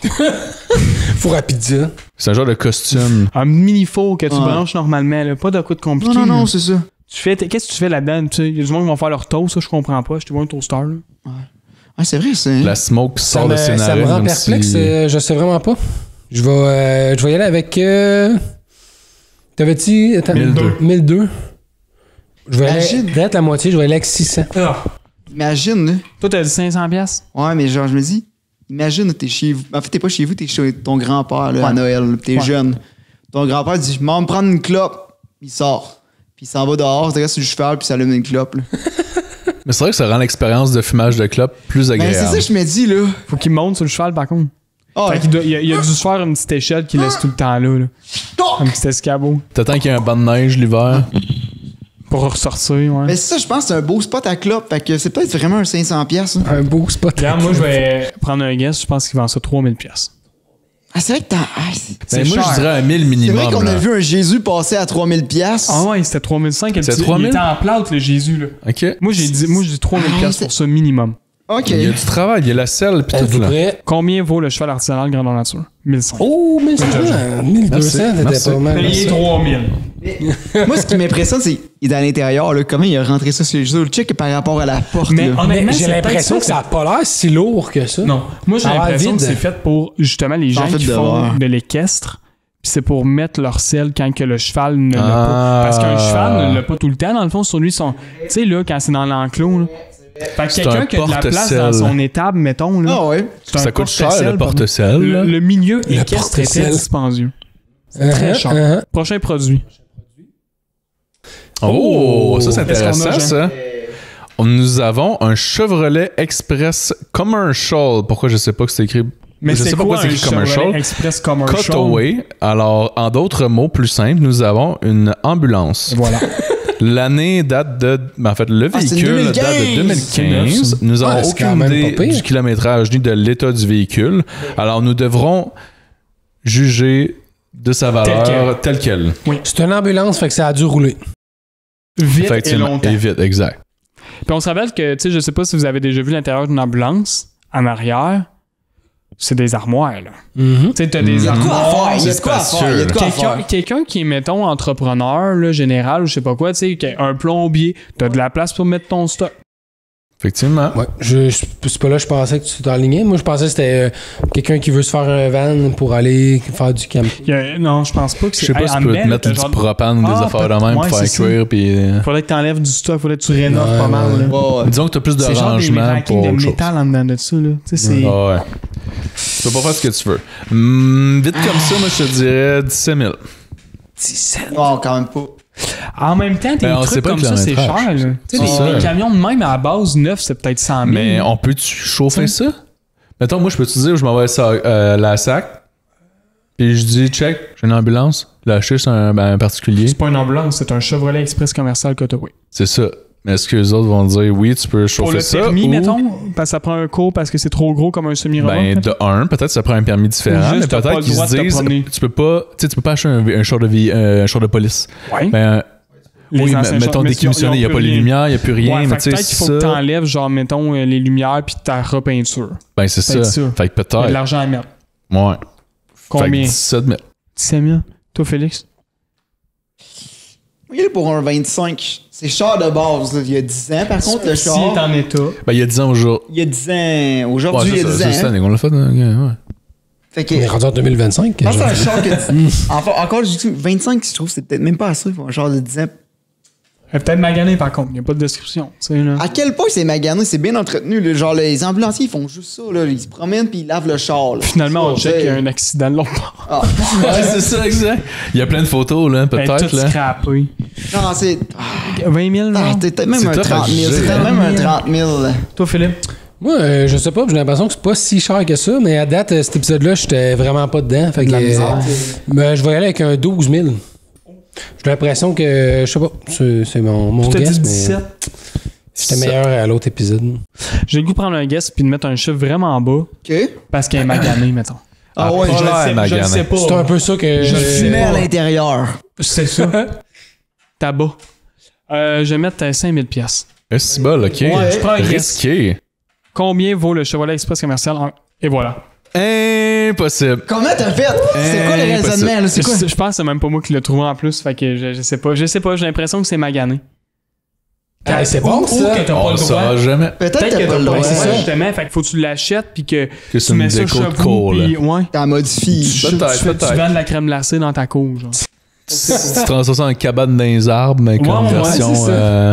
Four à pizza. C'est un genre de costume. Un mini-four que tu branches normalement, là. Pas de quoi de compliqué. Non, c'est ça. Qu'est-ce que tu fais là-dedans? Il y a du monde qui vont faire leur toast, ça, je comprends pas. Je te vois un toaster, là. Ouais, c'est vrai, c'est. La smoke sort de ses narines. Ça me rend perplexe, je sais vraiment pas. Je vais y aller avec. T'avais dit. 1002. Je vais aller. Direct la moitié, je vais aller avec 600. Imagine, là. Toi, t'as dit 500$? Ouais, mais genre, je me dis, imagine, t'es chez vous. En fait, t'es pas chez vous, t'es chez ton grand-père, là, à Noël, t'es jeune. Ton grand-père dit, m'en me prendre une clope. Il sort. Puis il s'en va dehors, il reste sur le cheval, puis ça allume une clope, là. Mais c'est vrai que ça rend l'expérience de fumage de clope plus agréable. Ben, c'est ça que je me dis, là. Faut qu'il monte sur le cheval, par contre. Fait qu'il il a dû se faire une petite échelle qui laisse tout le temps là. Un petit escabeau. T'attends qu'il y ait un banc de neige l'hiver. Pour ressortir, ouais. Mais ça, je pense que c'est un beau spot à clope. Fait que c'est peut-être vraiment un 500$. Un beau spot. Regarde, moi, je vais prendre un guess. Je pense qu'il vend ça 3000$. Ah, c'est vrai que Moi, je dirais un 1000 minimum. C'est vrai qu'on là. a vu un Jésus passer à 3000$. Ah ouais, c'était 3500$. C'était 3000$? Il était en plâtre, le Jésus, là. OK. Moi, j'ai dit 3000$ pour ça, minimum. OK. Il y a du travail, il y a la selle pis tout là. Prêt? Combien vaut le cheval artisanal grandeur nature? 1100. Oh, 1200, c'était pas mal. Payé 3000. Moi, ce qui m'impressionne, c'est qu'il est à l'intérieur. Là, comment il a rentré ça sur les jeux? Le check par rapport à la porte. Mais là. honnêtement, J'ai c'est l'impression peut-être que ça n'a pas l'air si lourd que ça. Non. Moi, j'ai Ça a l'air l'impression que vide. c'est fait pour, justement, les gens fait qui de font l'horreur. de l'équestre. Puis c'est pour mettre leur selle quand que le cheval ne l'a Ah. pas. Parce qu'un cheval ne l'a pas tout le temps. Dans le fond, sur lui, tu sais, là, quand c'est dans l'enclos, là. Fait que C'est quelqu'un un qui a de la place porte-selle. dans son étable, mettons, là. Ah ouais. c'est un Ça coûte cher, porte-selle, le porte-selle. là. Le milieu équestre était porte-selle. dispendieux. C'est très cher. Prochain produit. Oh, ça c'est Qu'est-ce qu'on a, intéressant, Jean? ça. Nous avons un Chevrolet Express Commercial. Pourquoi je sais pas que c'est écrit. Mais je c'est sais pas quoi pourquoi c'est écrit un Chevrolet Commercial. Express Commercial? Cutaway. Alors, en d'autres mots plus simples, nous avons une ambulance. Voilà. L'année date de. En fait, le Ah, c'est véhicule date de 2015. Nous Ouais, n'avons c'est quand aucune même idée pas pire. du kilométrage ni de l'état du véhicule. Alors, nous devrons juger de sa valeur telle qu'elle. C'est une ambulance, fait que ça a dû rouler. Vite et Effectivement. longtemps. Et vite, exact. Puis on se rappelle que, tu sais, je sais pas si vous avez déjà vu l'intérieur d'une ambulance, en arrière, c'est des armoires, là. Mhm. Tu sais, t'as des Il y a de quoi à armoires. faire. Il y a de quoi à faire. Il y a de quoi à faire. Quelqu'un qui est, mettons, entrepreneur, là, général, ou je sais pas quoi, tu sais, qui a un plombier, t'as de la place pour mettre ton stock. Effectivement. Ouais, c'est pas là que je pensais que tu t'enlignais. Moi, je pensais que c'était quelqu'un qui veut se faire un van pour aller faire du camping. Non, je pense pas que c'est... Je sais pas si en tu peux dedans, te mettre t'as du genre- propane ou des Ah, affaires de même ouais, pour faire c'est ça. cuire. Puis, Faudrait que t'enlèves du stock, faudrait que tu rénoves Ouais, pas mal, ouais. là. Ouais, ouais. disons que tu as plus de C'est genre des rangement racking pour de autre chose. métal en dedans de ça, là. Tu sais, c'est... Ah ouais. Tu peux pas faire ce que tu veux. Vite comme ça, moi, je te dirais 17 000. 17. Oh, quand même pas. En même temps, des Ben, on sait trucs pas comme le ça, c'est cher, kilométrage. là. Tu sais, C'est ça. les camions de même, à la base, neuf, c'est peut-être 100 000. Mais on peut-tu chauffer ça? Mettons, moi, je peux te dire, je m'envoie ça la SAC, puis je dis, check, j'ai une ambulance. L'acheter, c'est un particulier. C'est pas une ambulance, c'est un Chevrolet Express commercial Cutaway. C'est ça. Mais est-ce que les autres vont dire, oui, tu peux Pour chauffer le ça? permis, ou- mettons, parce que ça prend un cours parce que c'est trop gros comme un semi-remorque. Ben, de un, peut-être ça prend un permis différent, Ou juste mais t'as pas peut-être le qu'ils droit se de te disent, promener. tu peux pas acheter un char de police. Ouais. Ben, Les oui, anciens mettons chars, mais décommissionné, il n'y a ils ont pas plus les rien. lumières, il n'y a plus rien, Ouais, mais fait tu sais, peut-être qu'il faut que ça. t'enlèves, genre, mettons, les lumières puis ta repeinture. Ben, c'est ça. peut-être ça. Fait que Il y a de peut-être. l'argent à mettre. Ouais. Fait que Combien? 17 000. 17 000. Toi, Félix? Il est pour un 25. C'est cher de base. Là. Il y a 10 ans, par contre, le S'il char. est en état. Ben, il y a 10 ans aujourd'hui. Il y a 10 ans. Aujourd'hui, Ouais, il y a 10 c'est ans. cette année qu'on l'a fait. Ouais. Fait que. On est rendu en 2025. Je pense que c'est un char que. Enfin, encore, je dis 25, je trouve que c'est peut-être même pas assez pour un char de 10 ans. Elle est peut-être magané, par contre. Il n'y a pas de description. Tu sais, là. À quel point c'est magané, c'est bien entretenu. Là. Genre, les ambulanciers, ils font juste ça. Là. Ils se promènent puis ils lavent le char. Là. Finalement, on Ça, check qu'il y a ouais. un accident de l'autre bord. Ah. Ouais, c'est ça, exact. Il y a plein de photos, là, Elle est peut-être. toute Là. scrappée. Non, c'est. 20 000, Ah, genre? t'es peut-être même C'est un tough à 30 000. juger, C'est peut-être hein. même un 30 000. Là. Toi, Philippe? Moi, je sais pas, j'ai l'impression que c'est pas si cher que ça, mais à date, cet épisode-là, j'étais vraiment pas dedans. Fait que, la misère. ben, je vais y aller avec un 12 000. J'ai l'impression que, je sais pas, c'est mon Tu t'as guess, dit mais 17. j'étais meilleur à l'autre épisode. J'ai le goût de prendre un guess puis de mettre un chiffre vraiment bas OK. parce qu'elle est maganée, mettons. Ah ouais, pas Je l'air le sais magané. pas. C'est un peu ça que Je fumais à l'intérieur. C'est ça. Tabac. Je vais mettre 5 000 piastres. C'est bol, ok. Ouais. Je prends un guess. Risqué. Combien vaut le Chevrolet Express commercial? Et voilà. Impossible. Comment t'as fait? C'est quoi le raisonnement? Là? C'est quoi? Je pense que c'est même pas moi qui l'ai trouvé en plus. Fait que je sais pas. Je sais pas. J'ai l'impression que c'est magané. c'est bon, Ou ça. que t'as On pas le le droit. saura jamais. Peut-être Peut-être que que t'as pas le droit. droit. C'est ça, Ouais. justement. Fait qu'il faut que tu l'achètes puis que Que c'est tu une mets ça déco de chez cour, vous. là. Puis ouais. T'en modifies. Peut-être. Tu vends de la crème glacée dans ta cour, genre. Tu transformes ça en cabane dans les arbres, mais comme Ouais, version. c'est ça.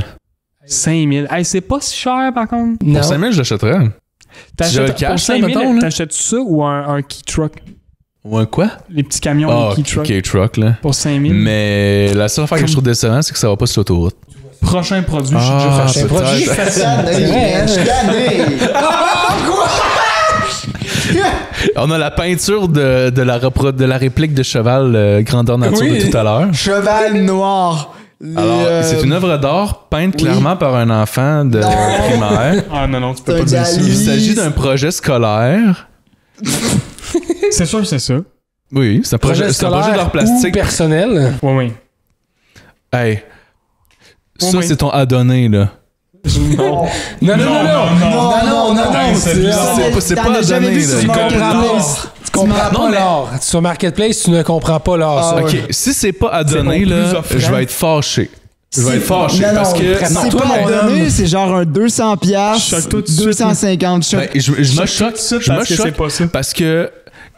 5 000. Hey, c'est pas si cher, par contre. Non. Pour 5 000, je l'achèterais. j'avais le cash, pour 5 000, mettons, là. t'achètes-tu ça ou un key truck? Ou un quoi? Les petits camions, Ah, les key truck. K-Truck, là. Pour 5 000. Mais la seule affaire que je trouve décevant, c'est que ça va pas sur l'autoroute. Prochain produit, je suis déjà Ah, fâché. prochain produit. peut-être. Je suis tanné, man. Je suis tanné. On a la peinture de la réplique de cheval grandeur nature de tout à l'heure. Cheval noir. Alors, c'est une œuvre d'art peinte clairement par un enfant de primaire. Ah non, tu peux pas dire ça. Il s'agit d'un projet scolaire. C'est sûr que c'est ça. Oui, c'est un projet d'art plastique. Ou personnel. Oui. Hey, ça c'est ton adonné là. Non. Non. C'est pas adonné là. Tu comprends pas l'art. Sur Marketplace, tu ne comprends pas l'art. Ok, si c'est pas adonné là, je vais être fâché. Je vais être fâché Non, parce que c'est pas adonné, c'est genre un 200$, 250$. Je me choque parce que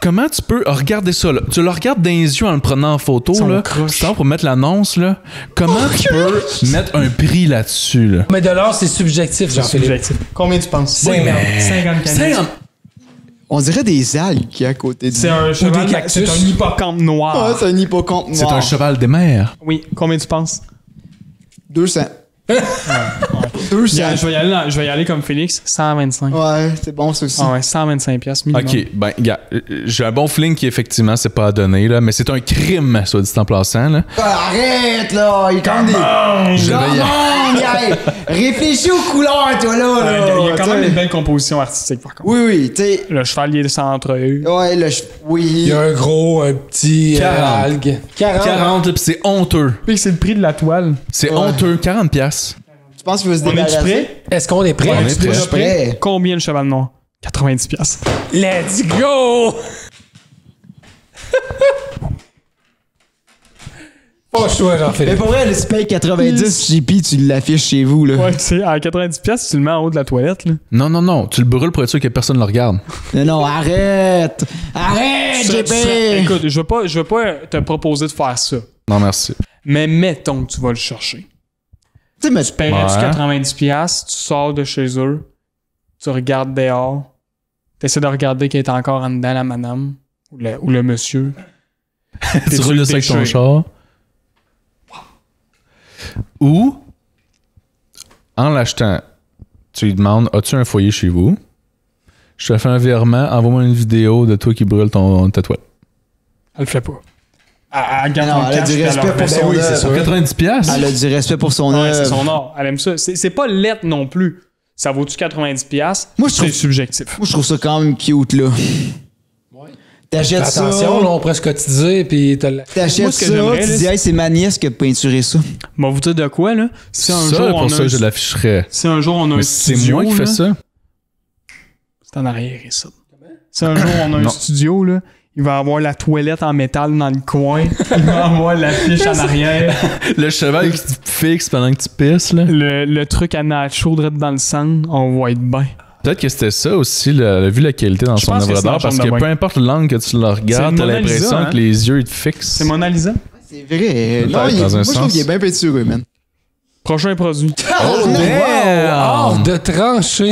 comment tu peux regarder ça là? Tu le regardes dans les yeux en le prenant en photo là, c'est pour mettre l'annonce là. Comment tu peux mettre un prix là-dessus là? Mais de l'art, c'est subjectif, Jean-Philippe. Combien tu penses? 50. On dirait des algues qui est à côté de C'est un cheval, c'est un hippocampe noir. Ah, c'est un hippocampe noir. C'est un cheval des mers. Oui, combien tu penses? 200. 200. Yeah, je vais y aller comme Félix, 125. Ouais, c'est bon ça aussi. Ah ouais, 125$ minimum. Ok, ben, gars, j'ai un bon feeling qui effectivement c'est pas adonné là, mais c'est un crime, soit dit en plaçant là. Arrête là, il est comme des. Réfléchis aux couleurs, toi là. Il y a quand même des belles compositions artistiques par contre. Oui, tu sais. Le chevalier de centre-eux. Ouais, oui. Il y a un gros, un petit 40. 40 puis c'est honteux. Puis c'est le prix de la toile. C'est honteux, 40$. Tu penses qu'il va se On est-tu débarrasser? prêt? Est-ce qu'on est prêt? On est Je suis prêt. Combien le cheval noir? 90$. Let's go! Pas choix, Mais Jean-Philippe. pour vrai, le spec 90 JP, tu l'affiches chez vous là. Ouais, tu sais, à 90$, tu le mets en haut de la toilette, là. Non, tu le brûles pour être sûr que personne le regarde. Non, arrête! Arrête, JP! Écoute, je veux pas te proposer de faire ça. Non, merci. Mais mettons que tu vas le chercher. Tu sais, mais Tu paierais-tu 90$, tu sors de chez eux, tu regardes dehors, tu essaies de regarder qui est encore en dedans, la madame ou le monsieur. Tu roules ça avec ton char. Ou, en l'achetant, tu lui demandes, as-tu un foyer chez vous? Je te fais un virement, envoie-moi une vidéo de toi qui brûle ta toile. Elle le fait pas. Elle garde non, ton elle a cash, du puis respect elle pour son oui, œuvre. c'est Pour 90$? Elle a du respect pour son Ouais, c'est œuvre. son art. Elle aime ça. C'est pas lettre non plus. Ça vaut-tu 90$? Moi, je trouve- c'est subjectif. Moi, je trouve ça quand même cute, là. T'achètes ça. Attention, là, on pourrait se cotiser, puis t'as T'achètes Moi, ce que ça, j'aimerais, tu là, dis, hey, c'est ma nièce qui a peinturé ça. Moi, vous dire de quoi, là? Si un Ça, jour pour on ça, a je l'afficherais. si un jour on a un Mais c'est studio, moi qui fais là, ça. c'est en arrière, ça. Si un jour on a un studio, là, il va avoir la toilette en métal dans le coin. Il va avoir l'affiche en arrière. Le cheval qui te fixe pendant que tu pisses, là. Le truc à nacho direct dans le centre, on va être bien. Peut-être que c'était ça aussi, vu la qualité dans Je son pense que œuvre c'est dans d'art, parce le que chambre de peu importe l'angle que tu le regardes, C'est t'as Mona Lisa, l'impression hein? que les yeux ils te fixent. C'est Mona Lisa? C'est vrai. Non, Dans un moi, je trouve sens. qu'il est bien peinturé, man. Prochain produit. Oh, hors damn! de trancher.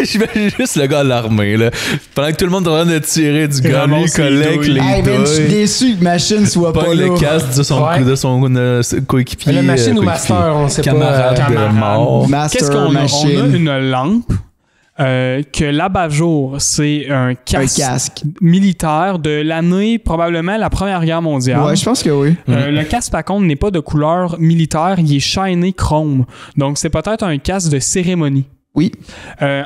J'imagine juste le gars à l'armée, là. Pendant que tout le monde est en train de tirer du gun, lui, il ramasse les collecte douilles. les Hey, man, je suis douilles. déçu que Machine soit pas Pogne là. le casque de son, Ouais. de son coéquipier. Le machine ou coéquipier. master, on sait Camarade pas. de mort. Master Qu'est-ce qu'on a? On a Machine. une lampe que l'abat-jour, c'est un Un casque, casque. militaire de l'année, probablement la Première Guerre mondiale. Ouais, je pense que oui. Le casque, par contre, n'est pas de couleur militaire, il est shiny chrome. Donc, c'est peut-être un casque de cérémonie. Oui.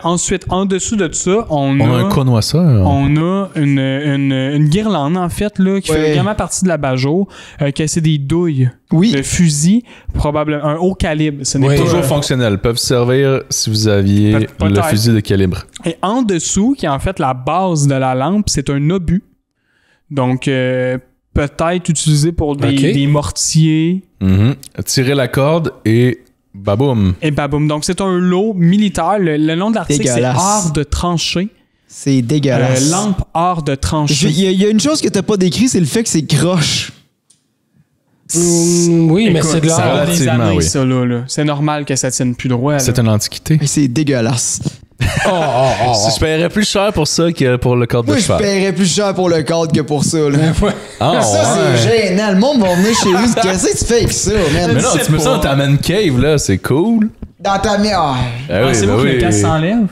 Ensuite, en dessous de ça, on On a un connoisseur. on a une guirlande, en fait, là, qui Ouais. fait vraiment partie de la Bajo, que c'est des douilles Oui. de fusil, probablement un haut calibre. Ce n'est Oui. pas, Toujours fonctionnel. Peuvent servir si vous aviez Peut-être. le fusil de calibre. Et en dessous, qui est en fait la base de la lampe, c'est un obus. Donc, peut-être utilisé pour des mortiers. Mhm. Tirer la corde et baboum. Et baboum. Donc, c'est un lot militaire. Le nom de l'article, c'est Dégueulasse. art de tranchée. C'est dégueulasse. Lampe art de tranchée. Il y a une chose que t'as pas décrit, c'est le fait que c'est croche. Oui, mais Écoute, c'est de ça l'art. a des relativement, années, oui. ça, là. C'est normal que ça tienne plus droit. là. C'est une antiquité. Mais c'est dégueulasse. Je paierais plus cher pour ça que pour le corde Moi, de je cheval. paierais plus cher pour le cadre que pour ça, là. Ah, Ça, ouais. c'est gênant. Le monde va venir chez vous. Qu'est-ce que tu fais avec ça, man? Mais non, tu mets ça dans ta man cave, là, c'est cool. Dans ta mère. Ah oui, c'est ben bon que oui. le casque s'enlève.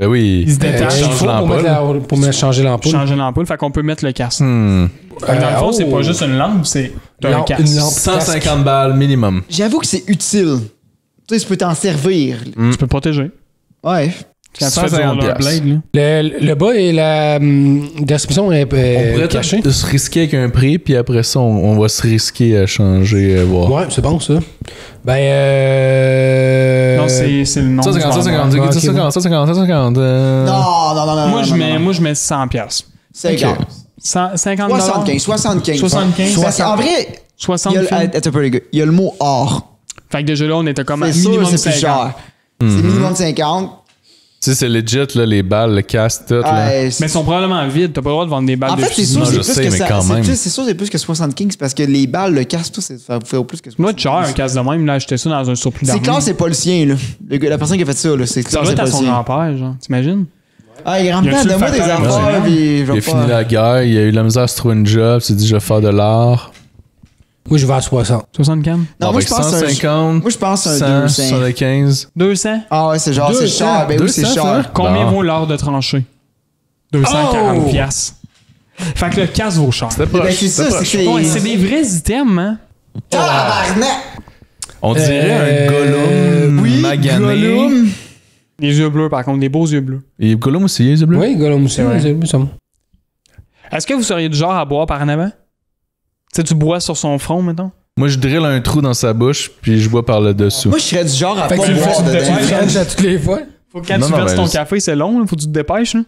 Ben oui. Il se détache. Pour changer l'ampoule. Changer l'ampoule, fait qu'on peut mettre le casque. Fait que dans le fond, c'est pas juste une lampe, c'est un casque. Une lampe 150 balles minimum. J'avoue que c'est utile. Tu sais, tu peux t'en servir. Tu peux protéger. Ouais. Quand tu fais du rollerblade, là. Le bas et la description est cachée. On pourrait se risquer avec un prix, puis après ça, on va se risquer à changer, voir. Ouais, c'est bon, ça. Non, c'est le nom. 150. Non. Moi, je mets 100 piastres. 50. 50 75. En vrai, 60 attends un peu, les gars. Il y a le mot or. Fait que déjà là, on était comme à C'est minimum sûr, c'est plus 50. cher. C'est minimum 50. Tu sais, c'est legit, là, les balles, le casque, tout. Là. Mais ils sont probablement vides. T'as pas le droit de vendre des balles en de fait, c'est sûr, Non, c'est je plus sais, que mais ça. quand même. C'est sûr, c'est plus que 75 parce que les balles, le casque, tout, ça fait plus que 75. Moi, cher, un casque de même, là, acheté ça dans un surplus C'est d'argent. clair, c'est pas le sien, là. La personne qui a fait ça, là. C'est Ça clair, doit c'est être pas à le son sien. grand-père, genre. T'imagines? Ah, il grand-père, Y a-tu le donne-moi des facteur affaires, émotionnel? puis je Il a vais fini pas. la guerre, il a eu la misère à se trouver une job, il s'est dit, je vais faire de l'art. Moi, je vais à 60. 75? Non, moi, je pense 150, moi, je pense un 100, 200. 75. 200? Ah ouais, c'est genre, c'est 200. cher. Ben oui, c'est 200, cher. Combien Bon. vaut l'art de trancher? 240 piastres. Fait que le casque vaut cher. C'était Ben proche. c'est ça, c'était c'est proche. Ouais, c'est des vrais items, hein? Tabarnak! On dirait un Gollum magané. Gollum. Les yeux bleus, par contre, des beaux yeux bleus. Et Gollum aussi, les yeux bleus? Oui, Gollum aussi. vrai. C'est ça. Est-ce que vous seriez du genre à boire par en avant? Tu sais, tu bois sur son front, mettons? Moi, je drille un trou dans sa bouche, puis je bois par le dessous. Moi, je serais du genre à Fait pas que tu le boire fais, tu dedans. le frenches à toutes les fois. Faut que quand Non, tu non, verses ben, ton je- café, c'est long, là, faut que tu te dépêches. Là.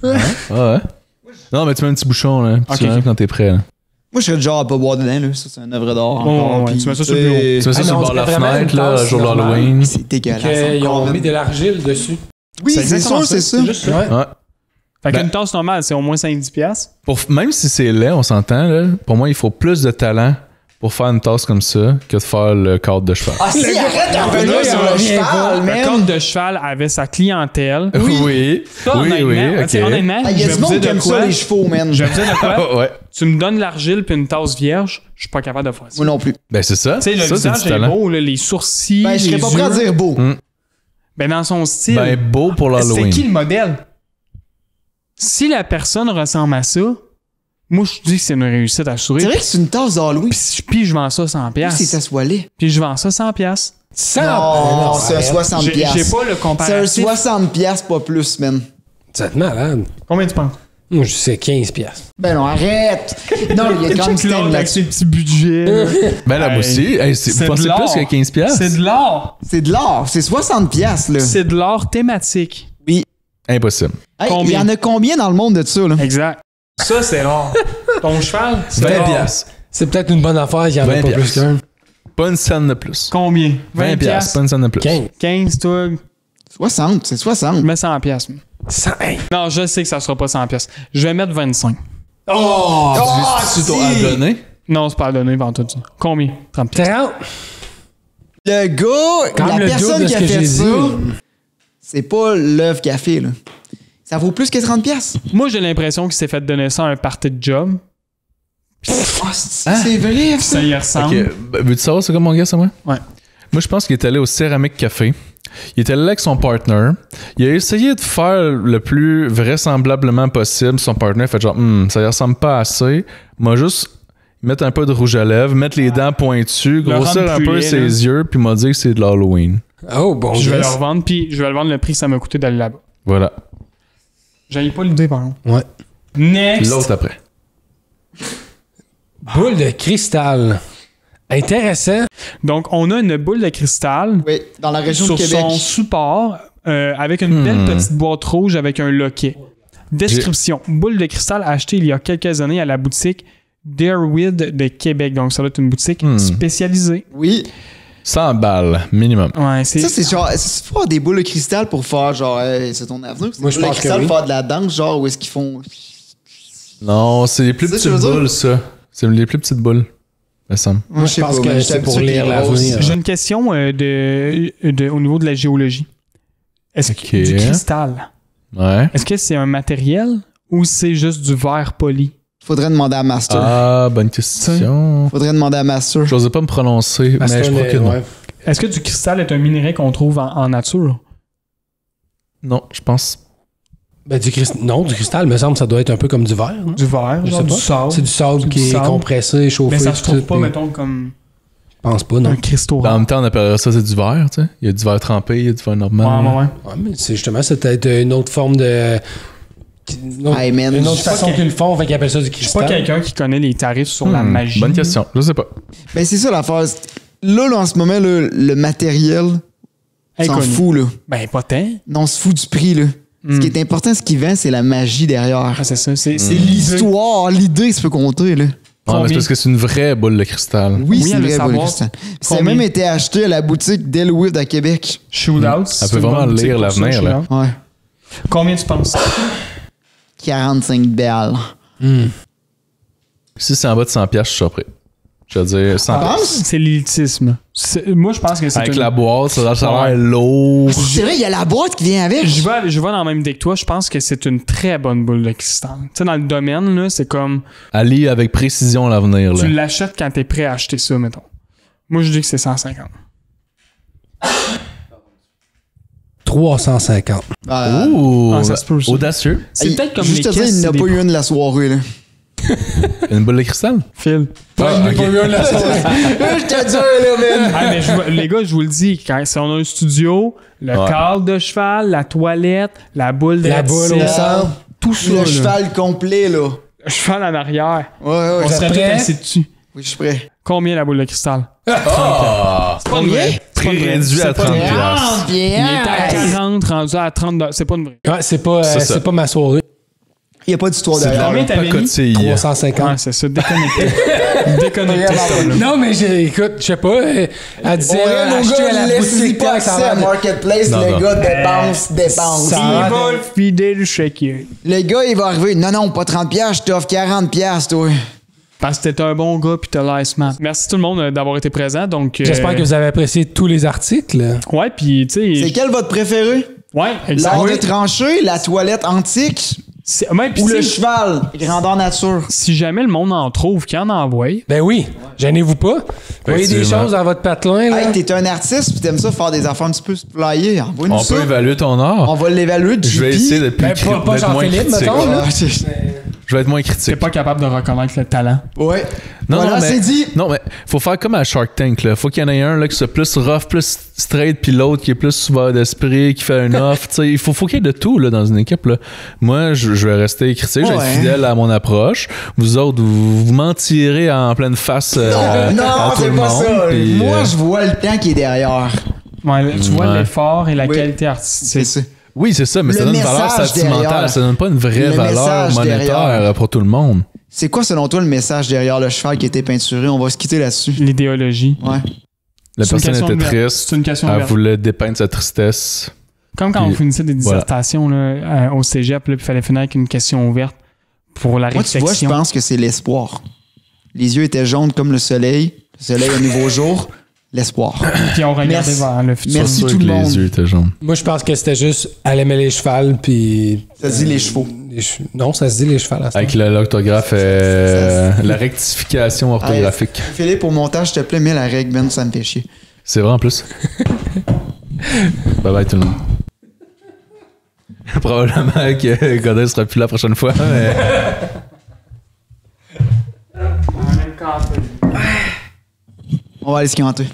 Ah ouais? Non, mais tu mets un petit bouchon, là. Ok, Tu mets ok. quand t'es prêt, là. Moi, je serais du genre à pas boire dedans, là. Ça, c'est une œuvre d'art. Bon, encore, ouais, puis, tu mets ça sur le sais, bureau. Tu mets ça Ah, sur non, le bord de la c'est vraiment fenêtre, une là, tasse jour normale. d'Halloween. C'est dégueulasse. Ils ont encore, mis man. de l'argile dessus. Oui, c'est exactement sûr, c'est ça. Juste ça. Ouais. Fait Ben- qu'une tasse normale, c'est au moins 5-10 piastres. Même si c'est laid, on s'entend, là. Pour moi, il faut plus de talent pour faire une tasse comme ça que de faire le cadre de cheval. Ah, si, arrête d'en gars, revenir il sur en le revient cheval, Le man. cadre de cheval avait sa clientèle. Oui. Ça, Oui, honnêtement, tu sais, ok. honnêtement, Ah, il y je a vais du vous monde dire qui de aime ça, quoi. les chevaux, man. Je vais vous dire de quoi. Ouais. Tu me donnes de l'argile puis une tasse vierge, je suis pas capable de faire ça. Moi non plus. Ben, c'est ça. Tu sais, le Ça, c'est visage du est talent. beau, là, les sourcils, Ben, je serais les pas prêt à yeux. dire beau. Ben, dans son style. Ben, beau pour C'était l'Halloween. qui le modèle? Si la personne ressemble à ça, moi, je dis que c'est une réussite à C'est sourire. vrai que c'est une tasse d'Halloween. Puis je vends ça 100 Si piastres. ça soit laid. Puis je vends ça 100 piastres. Non, c'est un 60 J'ai piastres. pas le C'est un comparatif. 60 piastres, pas plus, man. C'est malade. Combien tu penses? Moi, je sais 15 piastres. Ben non, arrête! Non, il y a quand même Check l'autre système avec là-dessus. ses petits budgets. Ben, là, moi Hey, aussi. Hey, c'est vous de pensez l'or. plus que 15 piastres? C'est de l'art. C'est de l'art, c'est 60 piastres, là. C'est de l'art thématique. Oui. Impossible. Hey, il y Combien? en a combien dans le monde de ça, là? Exact. Ça, c'est l'art. Ton cheval, c'est 20 l'art. piastres. C'est peut-être une bonne affaire, il y en a 20 pas plus piastres. qu'un. Pas une scène de plus. Combien? 20 piastres, pas une scène de plus. 15. 15, toi. 60, c'est 60. Je mets 100 piastres. 100. Hey. Non, je sais que ça sera pas 100 piastres. Je vais mettre 25. Oh! Tu dois à donner? Non, c'est pas à donner pendant tout ça. Combien? 30 piastres. 30. Le gars, Quand la même le personne double de qui ce a que fait j'ai ça, dit. c'est pas l'œuvre qu'il a fait, là. Ça vaut plus que 30 piastres. Moi, j'ai l'impression qu'il s'est fait donner ça à un party de job. Ah, c'est vrai, ça. Ça y ressemble. Ok. Ben, veux-tu savoir c'est quoi mon gars, ça, moi? Ouais. Moi, je pense qu'il est allé au Céramique Café. Il est allé là avec son partner. Il a essayé de faire le plus vraisemblablement possible. Son partner a fait genre, ça y ressemble pas assez. M'a juste mettre un peu de rouge à lèvres, mettre les dents pointues, Le grossir rendre un plus peu laid, ses là. yeux, puis m'a dit que c'est de l'Halloween. Oh, bon. Je vais le yes. revendre, puis je vais le vendre le prix que ça m'a coûté d'aller là-bas. Voilà. J'avais pas l'idée, par contre. Ouais. Next! L'autre après. Boule de cristal. Intéressant. Donc, on a une boule de cristal Oui, dans la région sur de Québec. son support avec une belle petite boîte rouge avec un loquet. Description. Boule de cristal achetée il y a quelques années à la boutique Deerweed de Québec. Donc, ça doit être une boutique spécialisée. Oui. 100 balles, minimum. Ouais, c'est... Ça, c'est genre, c'est pas des boules de cristal pour faire genre, hey, c'est ton avenir. C'est Moi, des je boules de pense que cristal oui. pour faire de la danse, genre, où est-ce qu'ils font. Non, c'est les plus C'est ça petites que je veux dire? boules, ça. C'est les plus petites boules. Me semble. Moi, je pense que c'est pour lire l'avenir. J'ai une question au niveau de la géologie. Est-ce que Ok. du cristal, Ouais. est-ce que c'est un matériel ou c'est juste du verre poli? Faudrait demander à Master. Ah, bonne question. Faudrait demander à Master. J'osais pas me prononcer, mais je crois que non. Ouais. Est-ce que du cristal est un minerai qu'on trouve en nature? Non, je pense Ben, du cristal, me semble que ça doit être un peu comme du verre. Non? Du verre, je sais pas. du sable. C'est du sable qui est compressé, chauffé. Mais ça se trouve pas, mettons, comme... Je pense pas, non. Un cristaux. En même temps, on appellerait ça du verre, tu sais. Il y a du verre trempé, il y a du verre normal. Ouais. Ouais, mais c'est justement, c'est peut-être une autre forme de... Une autre façon qu'ils le font, fait qu'ils appellent ça du cristal. Je suis pas quelqu'un qui connaît les tarifs sur la magie. Bonne question, je sais pas. Ben, c'est ça l'affaire. Là, en ce moment, là, le matériel, on s'en fout, là. Ben, pas tant. Non, on se fout du prix, là. Ce qui est important, ce qui vend, c'est la magie derrière. Ah, c'est ça. C'est l'histoire, l'idée, ça peut compter, là. Ouais, mais c'est parce que c'est une vraie boule de cristal. Oui, c'est une vraie boule de cristal. Ça a même été acheté à la boutique d'Elwood à Québec. Shootout. Elle peut vraiment lire l'avenir, là. Ouais. Combien tu penses? 45 balles. Si c'est en bas de 100$, je suis surpris. Je veux dire, 100$. C'est l'élitisme. Moi, je pense que c'est avec la boîte, ça a l'air lourd. C'est vrai, il y a la boîte qui vient avec. Je vais dans le même idée que toi. Je pense que c'est une très bonne boule de cristal. Tu sais, dans le domaine, là, c'est comme... Elle lit avec précision l'avenir. Tu l'achètes quand t'es prêt à acheter ça, mettons. Moi, je dis que c'est 150. 350. Ouh, ça se peut aussi. audacieux. C'est peut-être comme juste les dire, il n'a pas eu une de la soirée, là. Une boule de cristal? Phil. Pas eu une de la soirée. Je te dis, là, man. Les gars, je vous le dis, si on a un studio, le cadre de cheval, la toilette, la boule de au centre, tout ça. Le cheval complet, là. Le cheval en arrière. Ouais. On serait tous assis dessus. Oui, je suis prêt. Combien la boule de cristal? C'est pas vrai. Prix réduit à 30$. Il était à 40, rendu à 30$. C'est pas une vraie. Ouais, c'est pas ma soirée. Il n'y a pas d'histoire derrière. Combien t'avais mis? 350. Ouais, c'est ça, déconnecté. Non, mais écoute, je sais pas. Elle disait acheter à la boutique pas accès à Marketplace, le gars dépense. Il va le fider le chéquier. Le gars, il va arriver. Non, pas 30$, je t'offre 40$, toi. Parce que t'es un bon gars pis t'as l'air smart. Merci tout le monde d'avoir été présent. Donc, j'espère que vous avez apprécié tous les articles. Ouais, pis tu sais. C'est quel votre préféré? Ouais, exactement. L'art de trancher, la toilette antique ou le cheval, grandeur nature. Si jamais le monde en trouve, qu'il en envoie. Ben oui, gênez-vous pas. Vous voyez des choses dans votre patelin. Là. Hey, t'es un artiste pis t'aimes ça faire des affaires un petit peu flyées. Envoie-nous ça. On peut évaluer ton art. On va l'évaluer. Je vais essayer d'être plus critique. Pas Jean-Philippe, mettons. Je vais être moins critique. T'es pas capable de reconnaître le talent. Ouais. Non, voilà, c'est dit. Non, mais faut faire comme à Shark Tank. Là. Faut qu'il y en ait un là, qui soit plus rough, plus straight, puis l'autre qui est plus ouvert d'esprit, qui fait un offre. Il faut qu'il y ait de tout là, dans une équipe. Là. Moi, je vais rester critique, je vais être fidèle à mon approche. Vous autres, vous mentirez en pleine face à tout le monde. Non, c'est pas ça. Puis, moi, je vois le temps qui est derrière. Ouais, tu vois l'effort et la qualité artistique. C'est ça. Oui, c'est ça, mais ça donne une valeur sentimentale. Ça donne pas une vraie valeur monétaire pour tout le monde. C'est quoi, selon toi, le message derrière le cheval qui a été peinturé? On va se quitter là-dessus. L'idéologie. Ouais. La personne était triste. C'est une question elle voulait dépeindre sa tristesse. Comme quand on finissait des dissertations là, au cégep, il fallait finir avec une question ouverte pour la réflexion. Moi, tu vois, je pense que c'est l'espoir. Les yeux étaient jaunes comme le soleil. Le soleil au nouveau jour. L'espoir. Puis on regardait vers le futur. Merci tout le monde. Les yeux étaient jaunes. Moi, je pense que c'était juste elle aimait les chevals, puis... Ça se dit les chevaux. Non, ça se dit les chevals. Avec l'orthographe, la rectification orthographique. Philippe, au montage, s'il te plaît, mets la règle, Ben, ça me fait chier. C'est vrai en plus. Bye bye tout le monde. Probablement que Godin sera plus là la prochaine fois, mais... On va aller se canter.